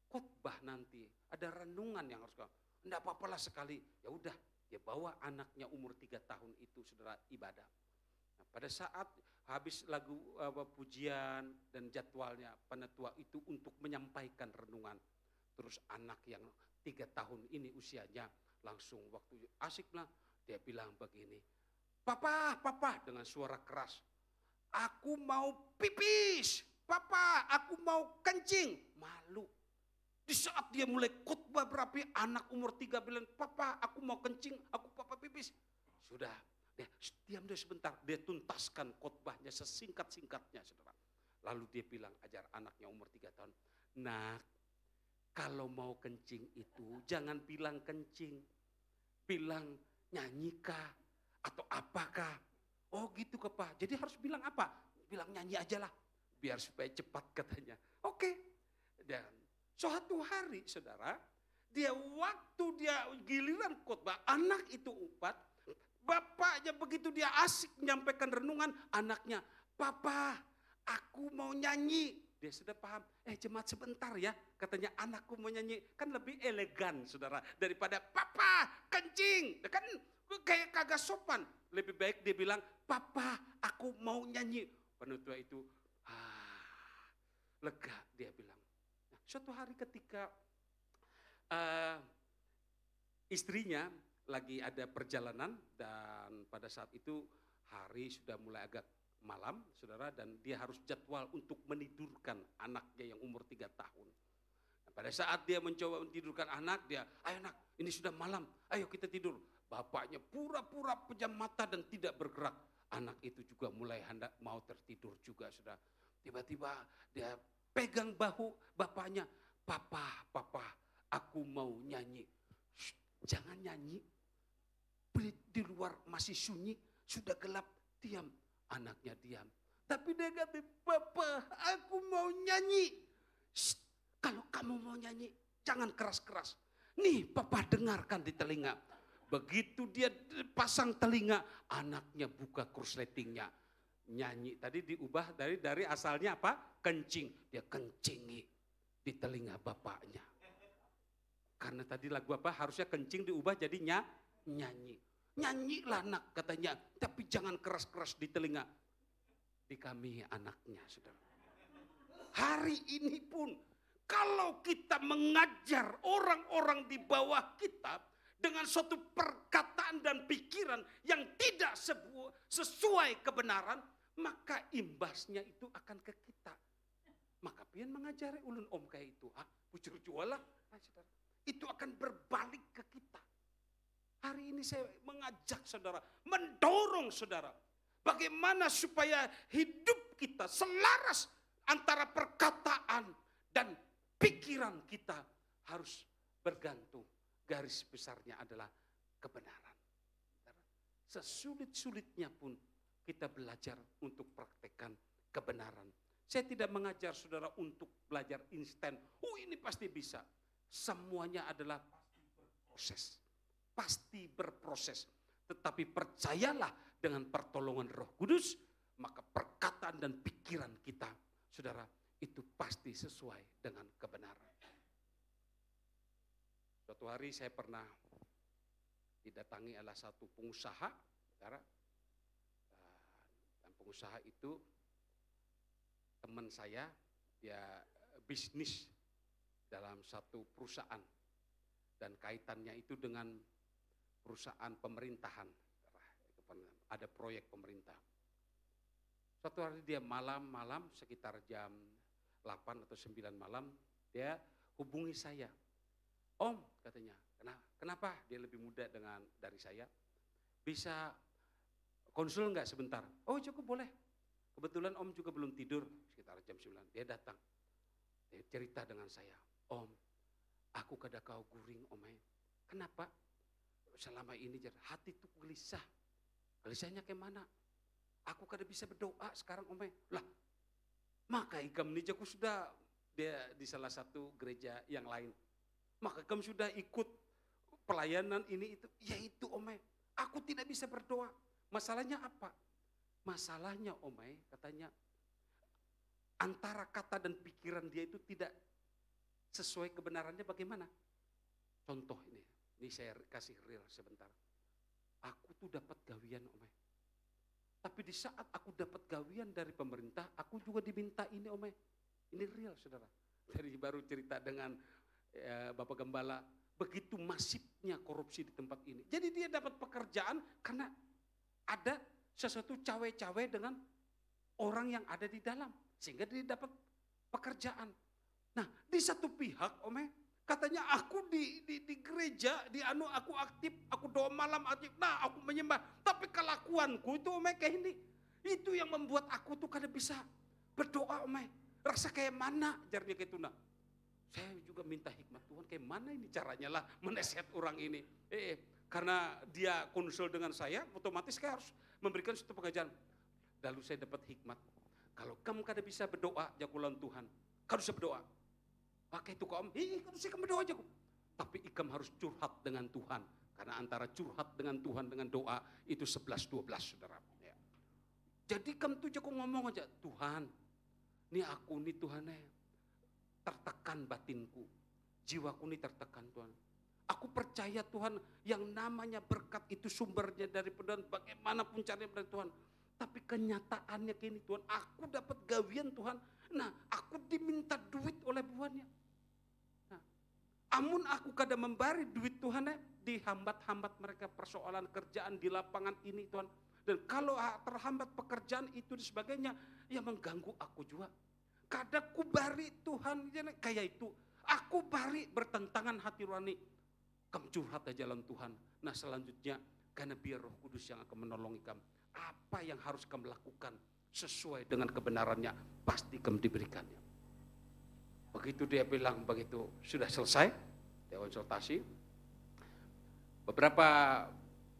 khotbah nanti, ada renungan yang harus enggak apa-apalah sekali. Ya udah, dia bawa anaknya umur 3 tahun itu saudara ibadah. Nah, pada saat habis lagu pujian dan jadwalnya penetua itu untuk menyampaikan renungan. Terus anak yang 3 tahun ini usianya langsung waktu asik lah, dia bilang begini, Papa, dengan suara keras, aku mau pipis, Papa, aku mau kencing. Malu. Di saat dia mulai khotbah berapi, anak umur 3 bilang, Papa, aku mau kencing, aku Papa pipis. Sudah, diam deh sebentar, dia tuntaskan khotbahnya sesingkat-singkatnya, saudara. Lalu dia bilang, ajar anaknya umur 3 tahun, Nak, kalau mau kencing itu jangan bilang kencing, bilang nyanyikah atau apakah. Oh gitu ke Pak, jadi harus bilang apa? Bilang nyanyi aja lah, biar supaya cepat katanya. Oke. Dan suatu hari saudara, waktu dia giliran khotbah, anak itu umpat, bapaknya begitu dia asik menyampaikan renungan, anaknya, Papa, aku mau nyanyi. Dia sudah paham, jemaat sebentar ya, katanya anakku mau nyanyi, kan lebih elegan saudara, daripada Papa kencing, kan kayak kagak sopan. Lebih baik dia bilang, Papa aku mau nyanyi. Penetua itu, lega dia bilang. Nah, suatu hari ketika istrinya lagi ada perjalanan dan pada saat itu hari sudah mulai agak malam, saudara, dan dia harus jadwal untuk menidurkan anaknya yang umur 3 tahun. Pada saat dia mencoba mentidurkan anak, dia, ayo nak, ini sudah malam, ayo kita tidur. Bapaknya pura-pura pejam mata dan tidak bergerak. Anak itu juga mulai hendak mau tertidur juga, sudah. Tiba-tiba dia pegang bahu bapaknya, papa, aku mau nyanyi. Jangan nyanyi, di luar masih sunyi, sudah gelap, diam. Anaknya diam. Tapi dia kata, papa, aku mau nyanyi. Kalau kamu mau nyanyi, jangan keras-keras. Nih, papa dengarkan di telinga. Begitu dia pasang telinga, anaknya buka korsletingnya. Nyanyi, tadi diubah dari asalnya apa? Kencing. Dia kencingi di telinga bapaknya. Karena tadi lagu apa? Harusnya kencing diubah jadi nyanyi. Nyanyilah nak katanya, tapi jangan keras-keras di telinga. Di kami anaknya, saudara. Hari ini pun, kalau kita mengajar orang-orang di bawah kita dengan suatu perkataan dan pikiran yang tidak sesuai kebenaran, maka imbasnya itu akan ke kita. Maka pian mengajari ulun om kayak itu, bujur jualah, itu akan berbalik ke kita. Hari ini saya mengajak saudara, mendorong saudara, bagaimana supaya hidup kita selaras antara perkataan dan pikiran kita harus bergantung. Garis besarnya adalah kebenaran. Sesulit-sulitnya pun kita belajar untuk praktekkan kebenaran. Saya tidak mengajar saudara untuk belajar instan. Ini pasti bisa. Semuanya adalah proses. Pasti berproses. Tetapi percayalah dengan pertolongan Roh Kudus, maka perkataan dan pikiran kita, saudara, itu pasti sesuai dengan kebenaran. Suatu hari saya pernah didatangi oleh satu pengusaha, saudara. Dan pengusaha itu teman saya, dia bisnis dalam satu perusahaan dan kaitannya itu dengan perusahaan pemerintahan, ada proyek pemerintah. Suatu hari dia malam-malam sekitar jam 8 atau 9 malam, dia hubungi saya. Om, katanya, kenapa? Dia lebih muda dari saya. Bisa konsul enggak sebentar? Oh cukup, boleh. Kebetulan om juga belum tidur, sekitar jam 9. Dia datang, dia cerita dengan saya. Om, aku kada kau guring om. Kenapa? Selama ini hati itu gelisah. Gelisahnya ke mana? Aku kada bisa berdoa sekarang om. Lah, maka ikam ini aku sudah dia di salah satu gereja yang lain. Maka kamu sudah ikut pelayanan ini itu. Ya itu om. Aku tidak bisa berdoa. Masalahnya apa? Masalahnya om, katanya antara kata dan pikiran dia itu tidak sesuai kebenarannya. Bagaimana? Contoh ini saya kasih real sebentar. Aku tuh dapat gawian om. Tapi di saat aku dapat gawian dari pemerintah, aku juga diminta ini om. Ini real saudara. Dari baru cerita dengan Bapak Gembala, begitu masifnya korupsi di tempat ini. Jadi dia dapat pekerjaan karena ada sesuatu cawe-cawe dengan orang yang ada di dalam. Sehingga dia dapat pekerjaan. Nah di satu pihak om, katanya aku di gereja, aku aktif, aku doa malam aktif, nah aku menyembah. Tapi kelakuanku itu om kayak ini. Itu yang membuat aku tuh kada bisa berdoa om. Rasa kayak mana jarnya kayak itu. Nah, saya juga minta hikmat Tuhan, kayak mana ini caranya lah menasihat orang ini. Karena dia konsul dengan saya, otomatis saya harus memberikan suatu pengajaran. Lalu saya dapat hikmat. Kalau kamu kada bisa berdoa, jakulan Tuhan, kamu bisa berdoa. Pakai itu kamu, kamu sih berdoa aja. Tapi ikam harus curhat dengan Tuhan. Karena antara curhat dengan Tuhan dengan doa itu 11-12 saudara. Ya. Jadi kamu tuh jago ngomong aja, Tuhan, ini aku nih Tuhan tertekan batinku, jiwaku ini tertekan Tuhan. Aku percaya Tuhan yang namanya berkat itu sumbernya dari Tuhan, bagaimanapun caranya dari Tuhan. Tapi kenyataannya kini Tuhan, aku dapat gawian Tuhan. Nah, aku diminta duit oleh buahnya. Nah, amun aku kada memberi duit Tuhan, dihambat-hambat mereka persoalan kerjaan di lapangan ini Tuhan. Dan kalau terhambat pekerjaan itu dan sebagainya, ya mengganggu aku juga. Kada ku bari Tuhan, kayak itu. Aku bari bertentangan hati nurani. Kamu curhat aja jalan Tuhan. Nah selanjutnya, karena biar Roh Kudus yang akan menolongi kamu. Apa yang harus kamu lakukan sesuai dengan kebenarannya, pasti kamu diberikannya. Begitu dia bilang, begitu sudah selesai, dia konsultasi. Beberapa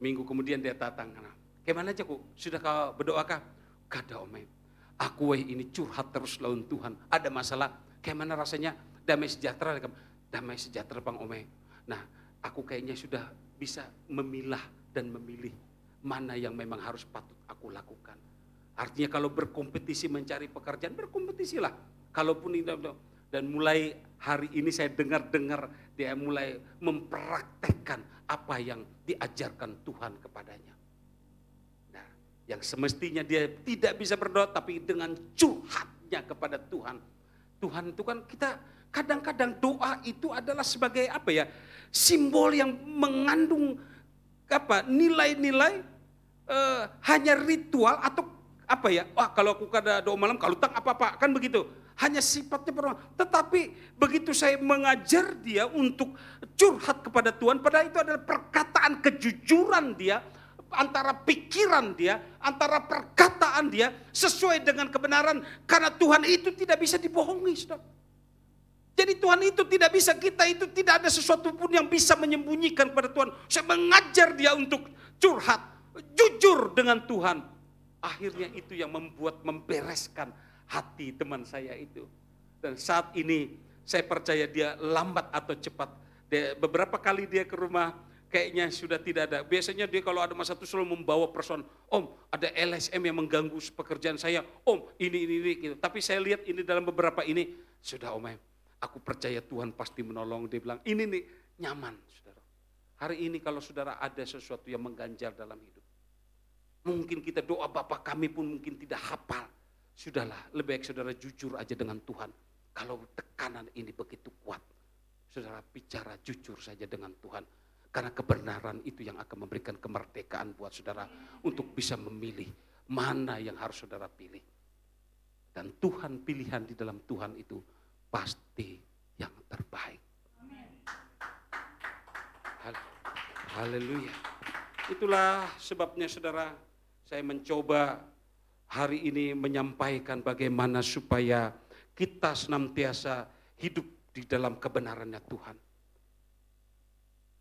minggu kemudian dia datang. Gimana aja kok, sudah kau berdoakah? Kada Ome, aku ini curhat terus lawan Tuhan. Ada masalah, gimana rasanya? Damai sejahtera, damai sejahtera Bang Ome. Nah, aku kayaknya sudah bisa memilah dan memilih mana yang memang harus patut aku lakukan. Artinya kalau berkompetisi mencari pekerjaan, berkompetisilah. Kalaupun ini, dan mulai hari ini saya dengar dia mulai mempraktekkan apa yang diajarkan Tuhan kepadanya. Nah, yang semestinya dia tidak bisa berdoa, tapi dengan curhatnya kepada Tuhan. Tuhan itu kan kita kadang-kadang doa itu adalah sebagai apa ya, simbol yang mengandung apa nilai-nilai hanya ritual atau apa ya, wah kalau aku kada doa malam kalau tak apa-apa kan begitu, hanya sifatnya perang. Tetapi begitu saya mengajar dia untuk curhat kepada Tuhan, padahal itu adalah perkataan kejujuran dia, antara pikiran dia, antara perkataan dia sesuai dengan kebenaran, karena Tuhan itu tidak bisa dibohongi, saudara. Jadi Tuhan itu tidak bisa, kita itu tidak ada sesuatu pun yang bisa menyembunyikan kepada Tuhan. Saya mengajar dia untuk curhat, jujur dengan Tuhan. Akhirnya itu yang membereskan hati teman saya itu. Dan saat ini saya percaya dia lambat atau cepat. Beberapa kali dia ke rumah kayaknya sudah tidak ada. Biasanya dia kalau ada masalah itu selalu membawa persoalan. Om, ada LSM yang mengganggu pekerjaan saya. Om, ini gitu. Tapi saya lihat ini dalam beberapa ini, sudah Om, aku percaya Tuhan pasti menolong. Dia bilang, ini nih nyaman, saudara. Hari ini kalau saudara ada sesuatu yang mengganjal dalam hidup, mungkin kita doa Bapa kami pun mungkin tidak hafal. Sudahlah, lebih baik saudara jujur aja dengan Tuhan. Kalau tekanan ini begitu kuat, saudara bicara jujur saja dengan Tuhan. Karena kebenaran itu yang akan memberikan kemerdekaan buat saudara untuk bisa memilih mana yang harus saudara pilih. Dan Tuhan, pilihan di dalam Tuhan itu pasti yang terbaik. Haleluya. Itulah sebabnya saudara, saya mencoba hari ini menyampaikan bagaimana supaya kita senantiasa hidup di dalam kebenarannya Tuhan.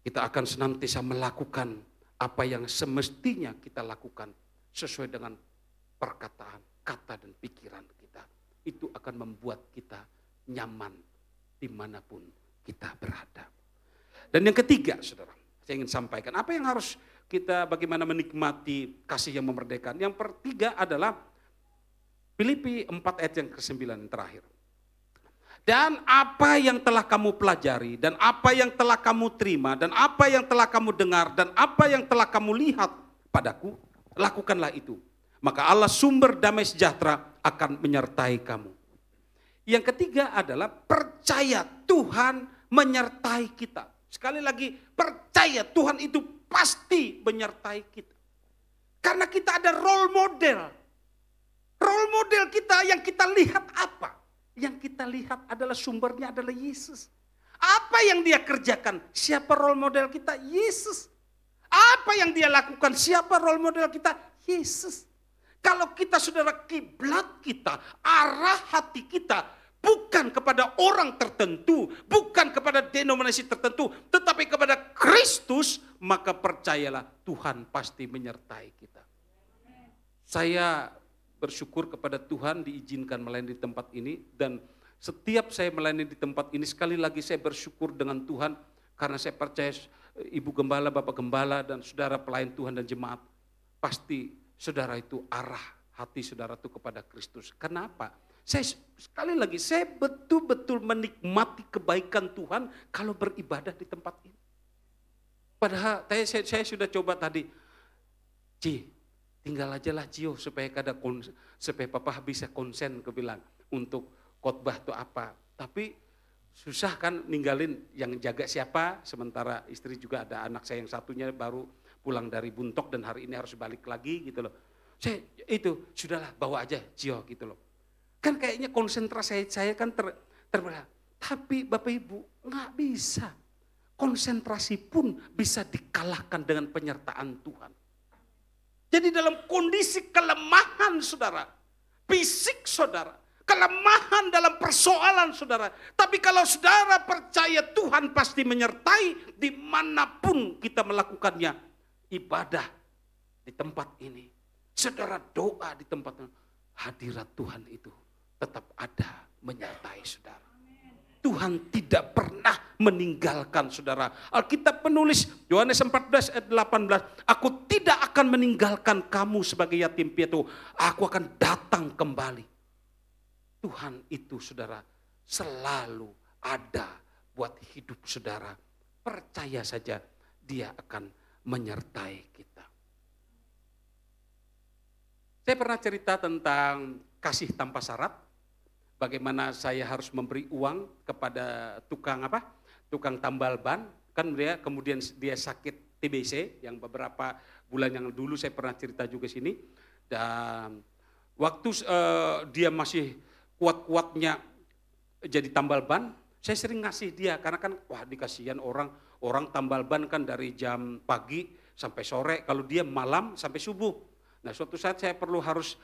Kita akan senantiasa melakukan apa yang semestinya kita lakukan sesuai dengan perkataan, kata dan pikiran kita. Itu akan membuat kita nyaman dimanapun kita berada. Dan yang ketiga, saudara, saya ingin sampaikan apa yang harus kita bagaimana menikmati kasih yang memerdekakan. Yang ketiga adalah Filipi 4 ayat yang ke-9 yang terakhir. Dan apa yang telah kamu pelajari, dan apa yang telah kamu terima, dan apa yang telah kamu dengar, dan apa yang telah kamu lihat padaku, lakukanlah itu. Maka Allah sumber damai sejahtera akan menyertai kamu. Yang ketiga adalah percaya Tuhan menyertai kita. Sekali lagi, percaya Tuhan itu pasti menyertai kita. Karena kita ada role model. Role model kita yang kita lihat apa? Yang kita lihat adalah sumbernya adalah Yesus. Apa yang dia kerjakan? Siapa role model kita? Yesus. Apa yang dia lakukan? Siapa role model kita? Yesus. Kalau kita saudara, kiblat kita, arah hati kita bukan kepada orang tertentu, bukan kepada denominasi tertentu, tetapi kepada Kristus, maka percayalah Tuhan pasti menyertai kita. Saya bersyukur kepada Tuhan diizinkan melayani di tempat ini, dan setiap saya melayani di tempat ini sekali lagi saya bersyukur dengan Tuhan karena saya percaya Ibu Gembala, Bapak Gembala dan saudara pelayan Tuhan dan jemaat pasti saudara itu arah hati saudara itu kepada Kristus. Kenapa? Saya sekali lagi saya betul-betul menikmati kebaikan Tuhan kalau beribadah di tempat ini. Padahal saya sudah coba tadi, tinggal aja lah Cio supaya supaya papa bisa konsen kebilang untuk khotbah itu apa. Tapi susah kan ninggalin yang jaga siapa, sementara istri juga ada anak saya yang satunya baru pulang dari Buntok dan hari ini harus balik lagi gitu loh. Saya itu sudahlah bawa aja Cio gitu loh. Kan kayaknya konsentrasi saya kan terbelah. Tapi Bapak Ibu nggak bisa. Konsentrasi pun bisa dikalahkan dengan penyertaan Tuhan. Jadi dalam kondisi kelemahan saudara, fisik saudara, kelemahan dalam persoalan saudara. Tapi kalau saudara percaya Tuhan pasti menyertai dimanapun kita melakukannya. Ibadah di tempat ini, saudara doa di tempat ini, hadirat Tuhan itu tetap ada menyertai saudara. Tuhan tidak pernah meninggalkan saudara. Alkitab menulis Yohanes 14 ayat 18, aku tidak akan meninggalkan kamu sebagai yatim piatu, aku akan datang kembali. Tuhan itu saudara selalu ada buat hidup saudara. Percaya saja dia akan menyertai kita. Saya pernah cerita tentang kasih tanpa syarat. Bagaimana saya harus memberi uang kepada tukang tambal ban. Kan dia kemudian dia sakit TBC yang beberapa bulan yang dulu saya pernah cerita juga sini. Dan waktu dia masih kuat-kuatnya jadi tambal ban, saya sering ngasih dia karena kan wah dikasihan orang tambal ban kan dari jam pagi sampai sore, kalau dia malam sampai subuh. Nah suatu saat saya perlu harus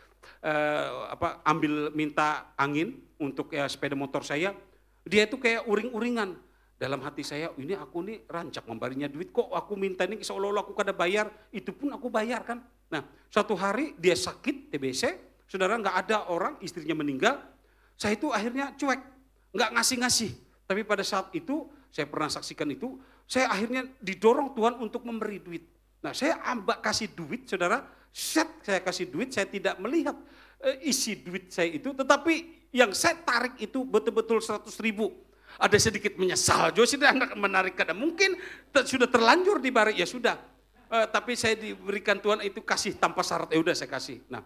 minta angin untuk sepeda motor saya. Dia itu kayak uring-uringan. Dalam hati saya, ini aku nih rancak memberinya duit, kok aku minta ini seolah-olah aku kada bayar, itu pun aku bayar kan. Nah suatu hari dia sakit TBC, saudara nggak ada orang, istrinya meninggal. Saya itu akhirnya cuek, nggak ngasih-ngasih. Tapi pada saat itu, saya pernah saksikan itu, saya akhirnya didorong Tuhan untuk memberi duit. Nah saya kasih duit saudara, saya kasih duit, saya tidak melihat isi duit saya itu, tetapi yang saya tarik itu betul-betul 100.000. Ada sedikit menyesal, juga sudah menarik, kadang mungkin sudah terlanjur dibalik, ya sudah. Tapi saya diberikan Tuhan itu kasih tanpa syarat, ya udah saya kasih. Nah,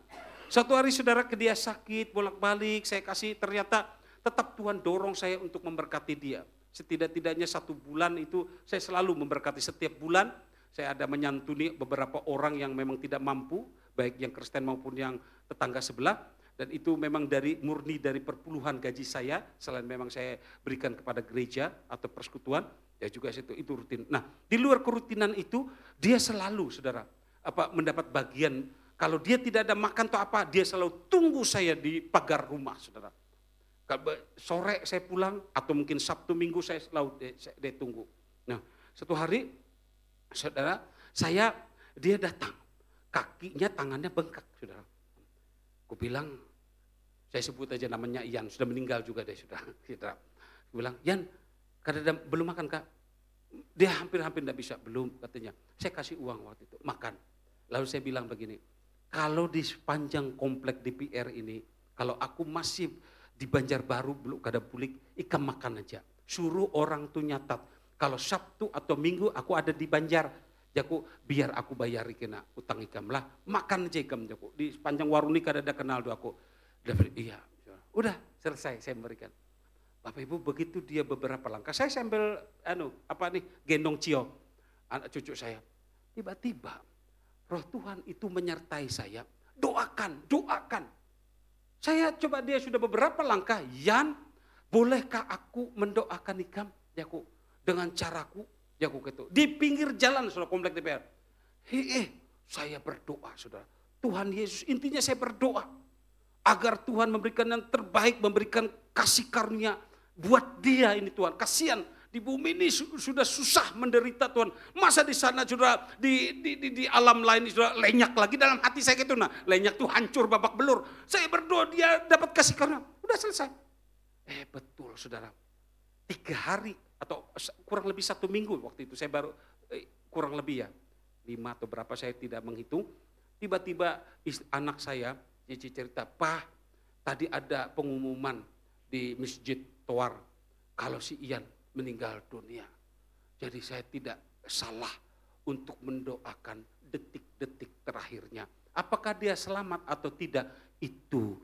suatu hari saudara dia sakit, bolak-balik, saya kasih, ternyata tetap Tuhan dorong saya untuk memberkati dia. Setidak-tidaknya 1 bulan itu saya selalu memberkati, setiap bulan saya ada menyantuni beberapa orang yang memang tidak mampu, baik yang Kristen maupun yang tetangga sebelah. Dan itu memang murni dari perpuluhan gaji saya, selain memang saya berikan kepada gereja atau persekutuan, ya juga itu rutin. Nah di luar kerutinan itu, dia selalu saudara mendapat bagian. Kalau dia tidak ada makan atau apa, dia selalu tunggu saya di pagar rumah saudara. Sore saya pulang, atau mungkin Sabtu Minggu saya selalu dia tunggu. Nah satu hari saudara, dia datang, kakinya tangannya bengkak saudara. Aku bilang, saya sebut aja namanya Ian, sudah meninggal juga deh sudah. Aku bilang, Ian, belum makan kak? Dia hampir tidak bisa, belum katanya. Saya kasih uang waktu itu, makan. Lalu saya bilang begini, kalau di sepanjang komplek DPR ini, kalau aku masih di Banjarbaru belum kada pulik, ikan makan aja. Suruh orang tuh nyatat, kalau Sabtu atau Minggu aku ada di Banjar, jaku biar aku bayar kena utang ikam lah, makan aja ikam jaku. Di sepanjang warung ini kada ada kenal do aku. Iya, udah selesai saya memberikan. Bapak Ibu begitu dia beberapa langkah, saya sambil gendong Cio, anak cucu saya. Tiba-tiba Roh Tuhan itu menyertai saya, doakan. Saya coba dia sudah beberapa langkah, Yan, bolehkah aku mendoakan ikam jaku dengan caraku? Jago gitu. Di pinggir jalan saudara komplek DPR. Saya berdoa saudara. Tuhan Yesus, intinya saya berdoa. Agar Tuhan memberikan yang terbaik, memberikan kasih karunia buat dia ini Tuhan. Kasihan di bumi ini sudah susah menderita Tuhan. Masa di sana saudara, di alam lain saudara lenyak lagi, dalam hati saya gitu. Nah lenyak tuh hancur babak belur. Saya berdoa dia dapat kasih karunia. Udah selesai. Betul saudara. 3 hari atau kurang lebih 1 minggu waktu itu saya baru kurang lebih ya 5 atau berapa saya tidak menghitung. Tiba-tiba anak saya Cici cerita, Pak tadi ada pengumuman di Masjid Toar kalau si Ian meninggal dunia. Jadi saya tidak salah untuk mendoakan detik-detik terakhirnya. Apakah dia selamat atau tidak itu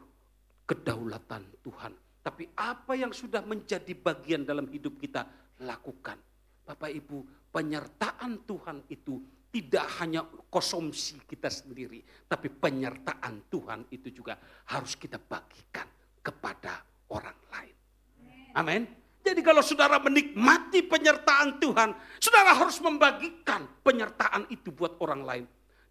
kedaulatan Tuhan. Tapi apa yang sudah menjadi bagian dalam hidup kita, lakukan. Bapak Ibu, penyertaan Tuhan itu tidak hanya konsumsi kita sendiri, tapi penyertaan Tuhan itu juga harus kita bagikan kepada orang lain. Amin. Jadi Jadi kalau saudara menikmati penyertaan Tuhan, saudara harus membagikan penyertaan itu buat orang lain.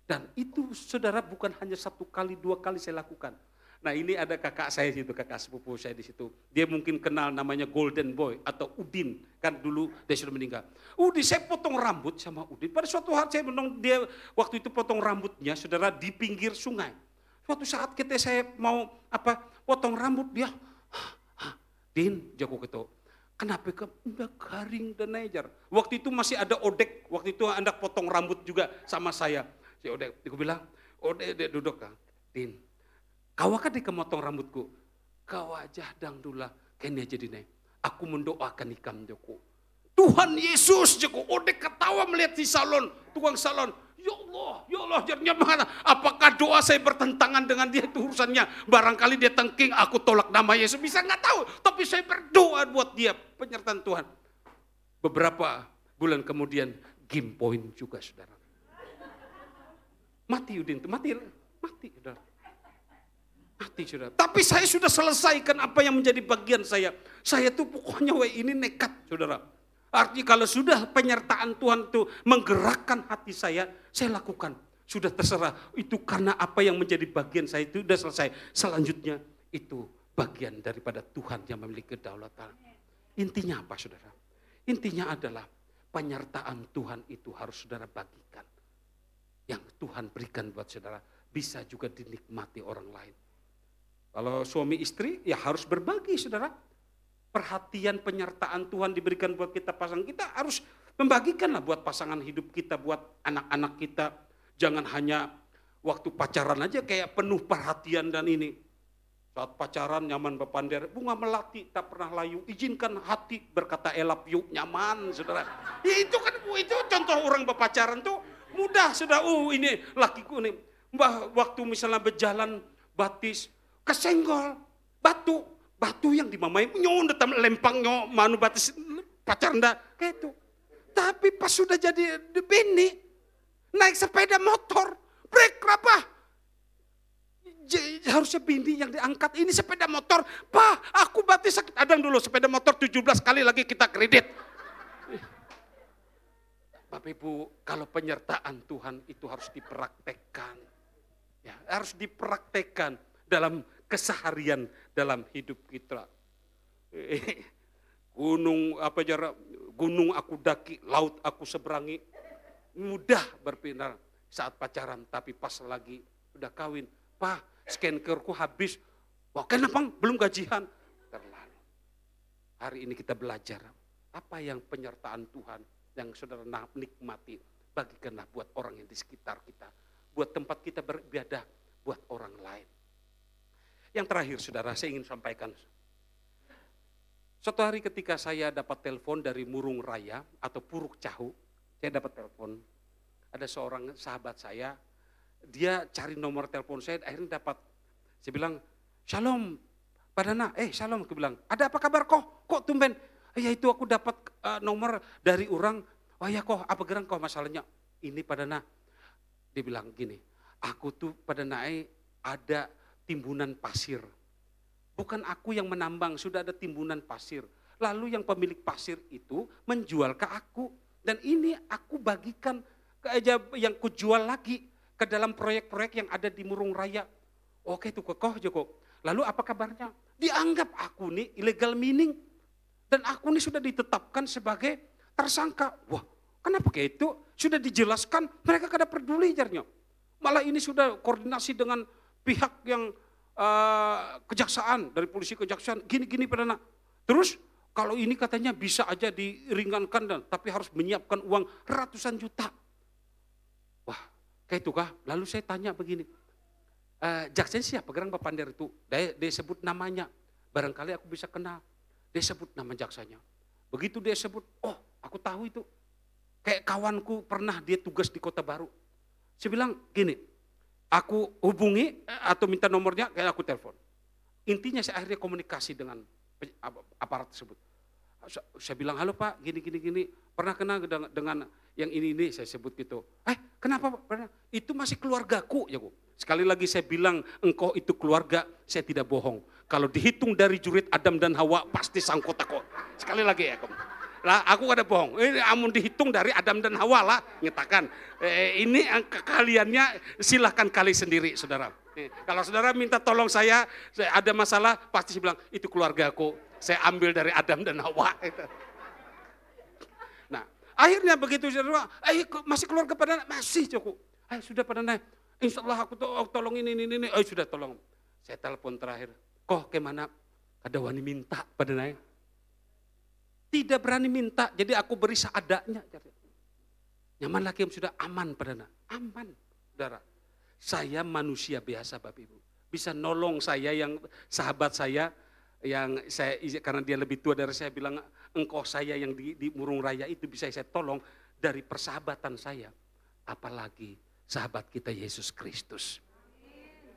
Dan itu saudara bukan hanya 1 kali, 2 kali saya lakukan. Nah ini ada kakak saya situ, kakak sepupu saya di situ. Dia mungkin kenal namanya Golden Boy atau Udin. Kan dulu dia sudah meninggal. Udin, saya potong rambut sama Udin. Pada suatu hari saya menong dia waktu itu potong rambutnya saudara di pinggir sungai. Suatu saat kita saya mau potong rambut dia. Din, jago gitu. Kenapa udah garing dan nejar. Waktu itu masih ada Odek, waktu itu Anda potong rambut juga sama saya. Si Odek, aku bilang, Odek duduk kan. Din, kau kan dikemotong rambutku. Kau aja dang dula, kayaknya jadi nih. Aku mendoakan ikam Joko. Tuhan Yesus Joko, Odek ketawa melihat si salon, tukang salon. Ya Allah, jadinya mana? Apakah doa saya bertentangan dengan dia itu urusannya? Barangkali dia tengking, aku tolak nama Yesus. Bisa nggak tahu, tapi saya berdoa buat dia, penyertaan Tuhan. Beberapa bulan kemudian, game point juga saudara. Mati Udin, mati saudara. Mati saudara. Tapi saya sudah selesaikan apa yang menjadi bagian saya. Saya tuh pokoknya ini nekat saudara. Artinya kalau sudah penyertaan Tuhan itu menggerakkan hati saya lakukan. Sudah terserah, itu karena apa yang menjadi bagian saya itu sudah selesai. Selanjutnya itu bagian daripada Tuhan yang memiliki kedaulatan. Intinya apa saudara? Intinya adalah penyertaan Tuhan itu harus saudara bagikan. Yang Tuhan berikan buat saudara bisa juga dinikmati orang lain. Kalau suami istri ya harus berbagi saudara. Perhatian penyertaan Tuhan diberikan buat kita pasangan, kita harus membagikanlah buat pasangan hidup kita, buat anak-anak kita. Jangan hanya waktu pacaran aja kayak penuh perhatian dan ini. Saat pacaran nyaman bepander, bunga melati tak pernah layu, izinkan hati berkata I love you, nyaman saudara. Ya itu kan itu contoh orang berpacaran tuh mudah sudah. Ini lakiku nih, waktu misalnya berjalan batis kesenggol batu yang dimamai nyon datang lempang manu batis pacaran dah kayak itu. Tapi pas sudah jadi bini naik sepeda motor brek apa? Harusnya bini yang diangkat, ini sepeda motor. Pak, aku batis sakit. Adang dulu sepeda motor 17 kali lagi kita kredit. Bapak Ibu, kalau penyertaan Tuhan itu harus dipraktekkan. Ya, harus dipraktekkan dalam keseharian dalam hidup kita. Gunung aku daki, laut aku seberangi. Mudah berpindah saat pacaran, tapi pas lagi udah kawin, Pak, skankerku habis. Wah, kenapa belum gajian? Terlalu. Hari ini kita belajar apa yang penyertaan Tuhan yang saudara nikmati, bagikanlah buat orang yang di sekitar kita, buat tempat kita beribadah, buat orang lain. Yang terakhir saudara, saya ingin sampaikan. Suatu hari ketika saya dapat telepon dari Murung Raya atau Puruk Cahu, saya dapat telepon. Ada seorang sahabat saya, dia cari nomor telepon saya, akhirnya dapat. Saya bilang, Shalom Pak Dana, Shalom, aku bilang, ada apa kabar kok tumben? Ya itu aku dapat nomor dari orang, oh ya kok, apa gerang kok masalahnya? Ini Pak Dana, dia bilang gini, aku tuh Pak Dana ada timbunan pasir. Bukan aku yang menambang, sudah ada timbunan pasir. Lalu yang pemilik pasir itu menjual ke aku. Dan ini aku bagikan yang kujual lagi ke dalam proyek-proyek yang ada di Murung Raya. Oke itu kokoh Joko. Lalu apa kabarnya? Dianggap aku nih illegal mining. Dan aku nih sudah ditetapkan sebagai tersangka. Wah, kenapa kayak itu? Sudah dijelaskan, mereka kada peduli jarnya. Malah ini sudah koordinasi dengan pihak yang kejaksaan, dari polisi kejaksaan, gini Perdana. Terus kalau ini katanya bisa aja diringankan, tapi harus menyiapkan uang ratusan juta. Wah, kayak itu kah? Lalu saya tanya begini, jaksanya siapa gerang Bapander itu? Dia sebut namanya, barangkali aku bisa kenal. Dia sebut nama jaksanya. Begitu dia sebut, oh aku tahu itu. Kayak kawanku pernah dia tugas di Kota Baru. Saya bilang gini, aku hubungi atau minta nomornya, kayak aku telepon. Intinya saya akhirnya komunikasi dengan aparat tersebut. Saya bilang, halo Pak, gini. Pernah kenal dengan yang ini saya sebut gitu. Kenapa Pak? Itu masih keluargaku. Ya, sekali lagi saya bilang, engkau itu keluarga, saya tidak bohong. Kalau dihitung dari jurit Adam dan Hawa pasti sangkut aku. Sekali lagi ya kamu. Lah aku kada bohong. Ini amun dihitung dari Adam dan Hawa lah nyatakan. Ini kaliannya silahkan kali sendiri saudara. Kalau saudara minta tolong saya ada masalah pasti bilang itu keluarga aku. Saya ambil dari Adam dan Hawa. Nah akhirnya begitu saudara. Masih keluarga pada masih cukup. Sudah pada naik. Insya Allah aku tolong ini. Sudah tolong. Saya telepon terakhir. Kok kemana? Ada wani minta pada naik. Tidak berani minta, jadi aku beri seadanya. Nyaman lagi yang sudah aman pada naik. Aman, saudara. Saya manusia biasa Bapak Ibu. Bisa nolong saya yang sahabat saya, yang saya karena dia lebih tua dari saya bilang engkau saya yang di Murung Raya itu bisa saya tolong dari persahabatan saya. Apalagi sahabat kita Yesus Kristus.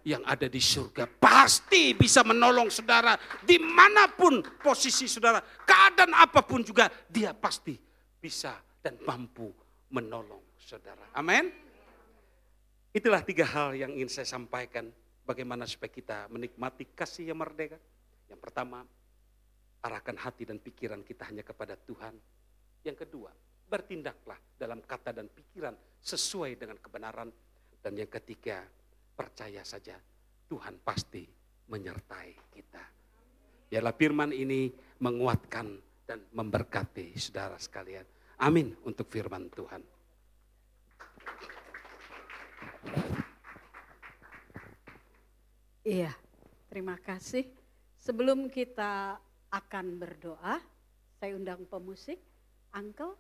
Yang ada di surga pasti bisa menolong saudara dimanapun posisi saudara, keadaan apapun juga dia pasti bisa dan mampu menolong saudara. Amin. Itulah 3 hal yang ingin saya sampaikan bagaimana supaya kita menikmati kasih yang merdeka. Yang pertama, arahkan hati dan pikiran kita hanya kepada Tuhan. Yang kedua, bertindaklah dalam kata dan pikiran sesuai dengan kebenaran. Dan yang ketiga, percaya saja Tuhan pasti menyertai kita. Biarlah firman ini menguatkan dan memberkati saudara sekalian. Amin untuk firman Tuhan. Iya, terima kasih. Sebelum kita akan berdoa, saya undang pemusik, Uncle.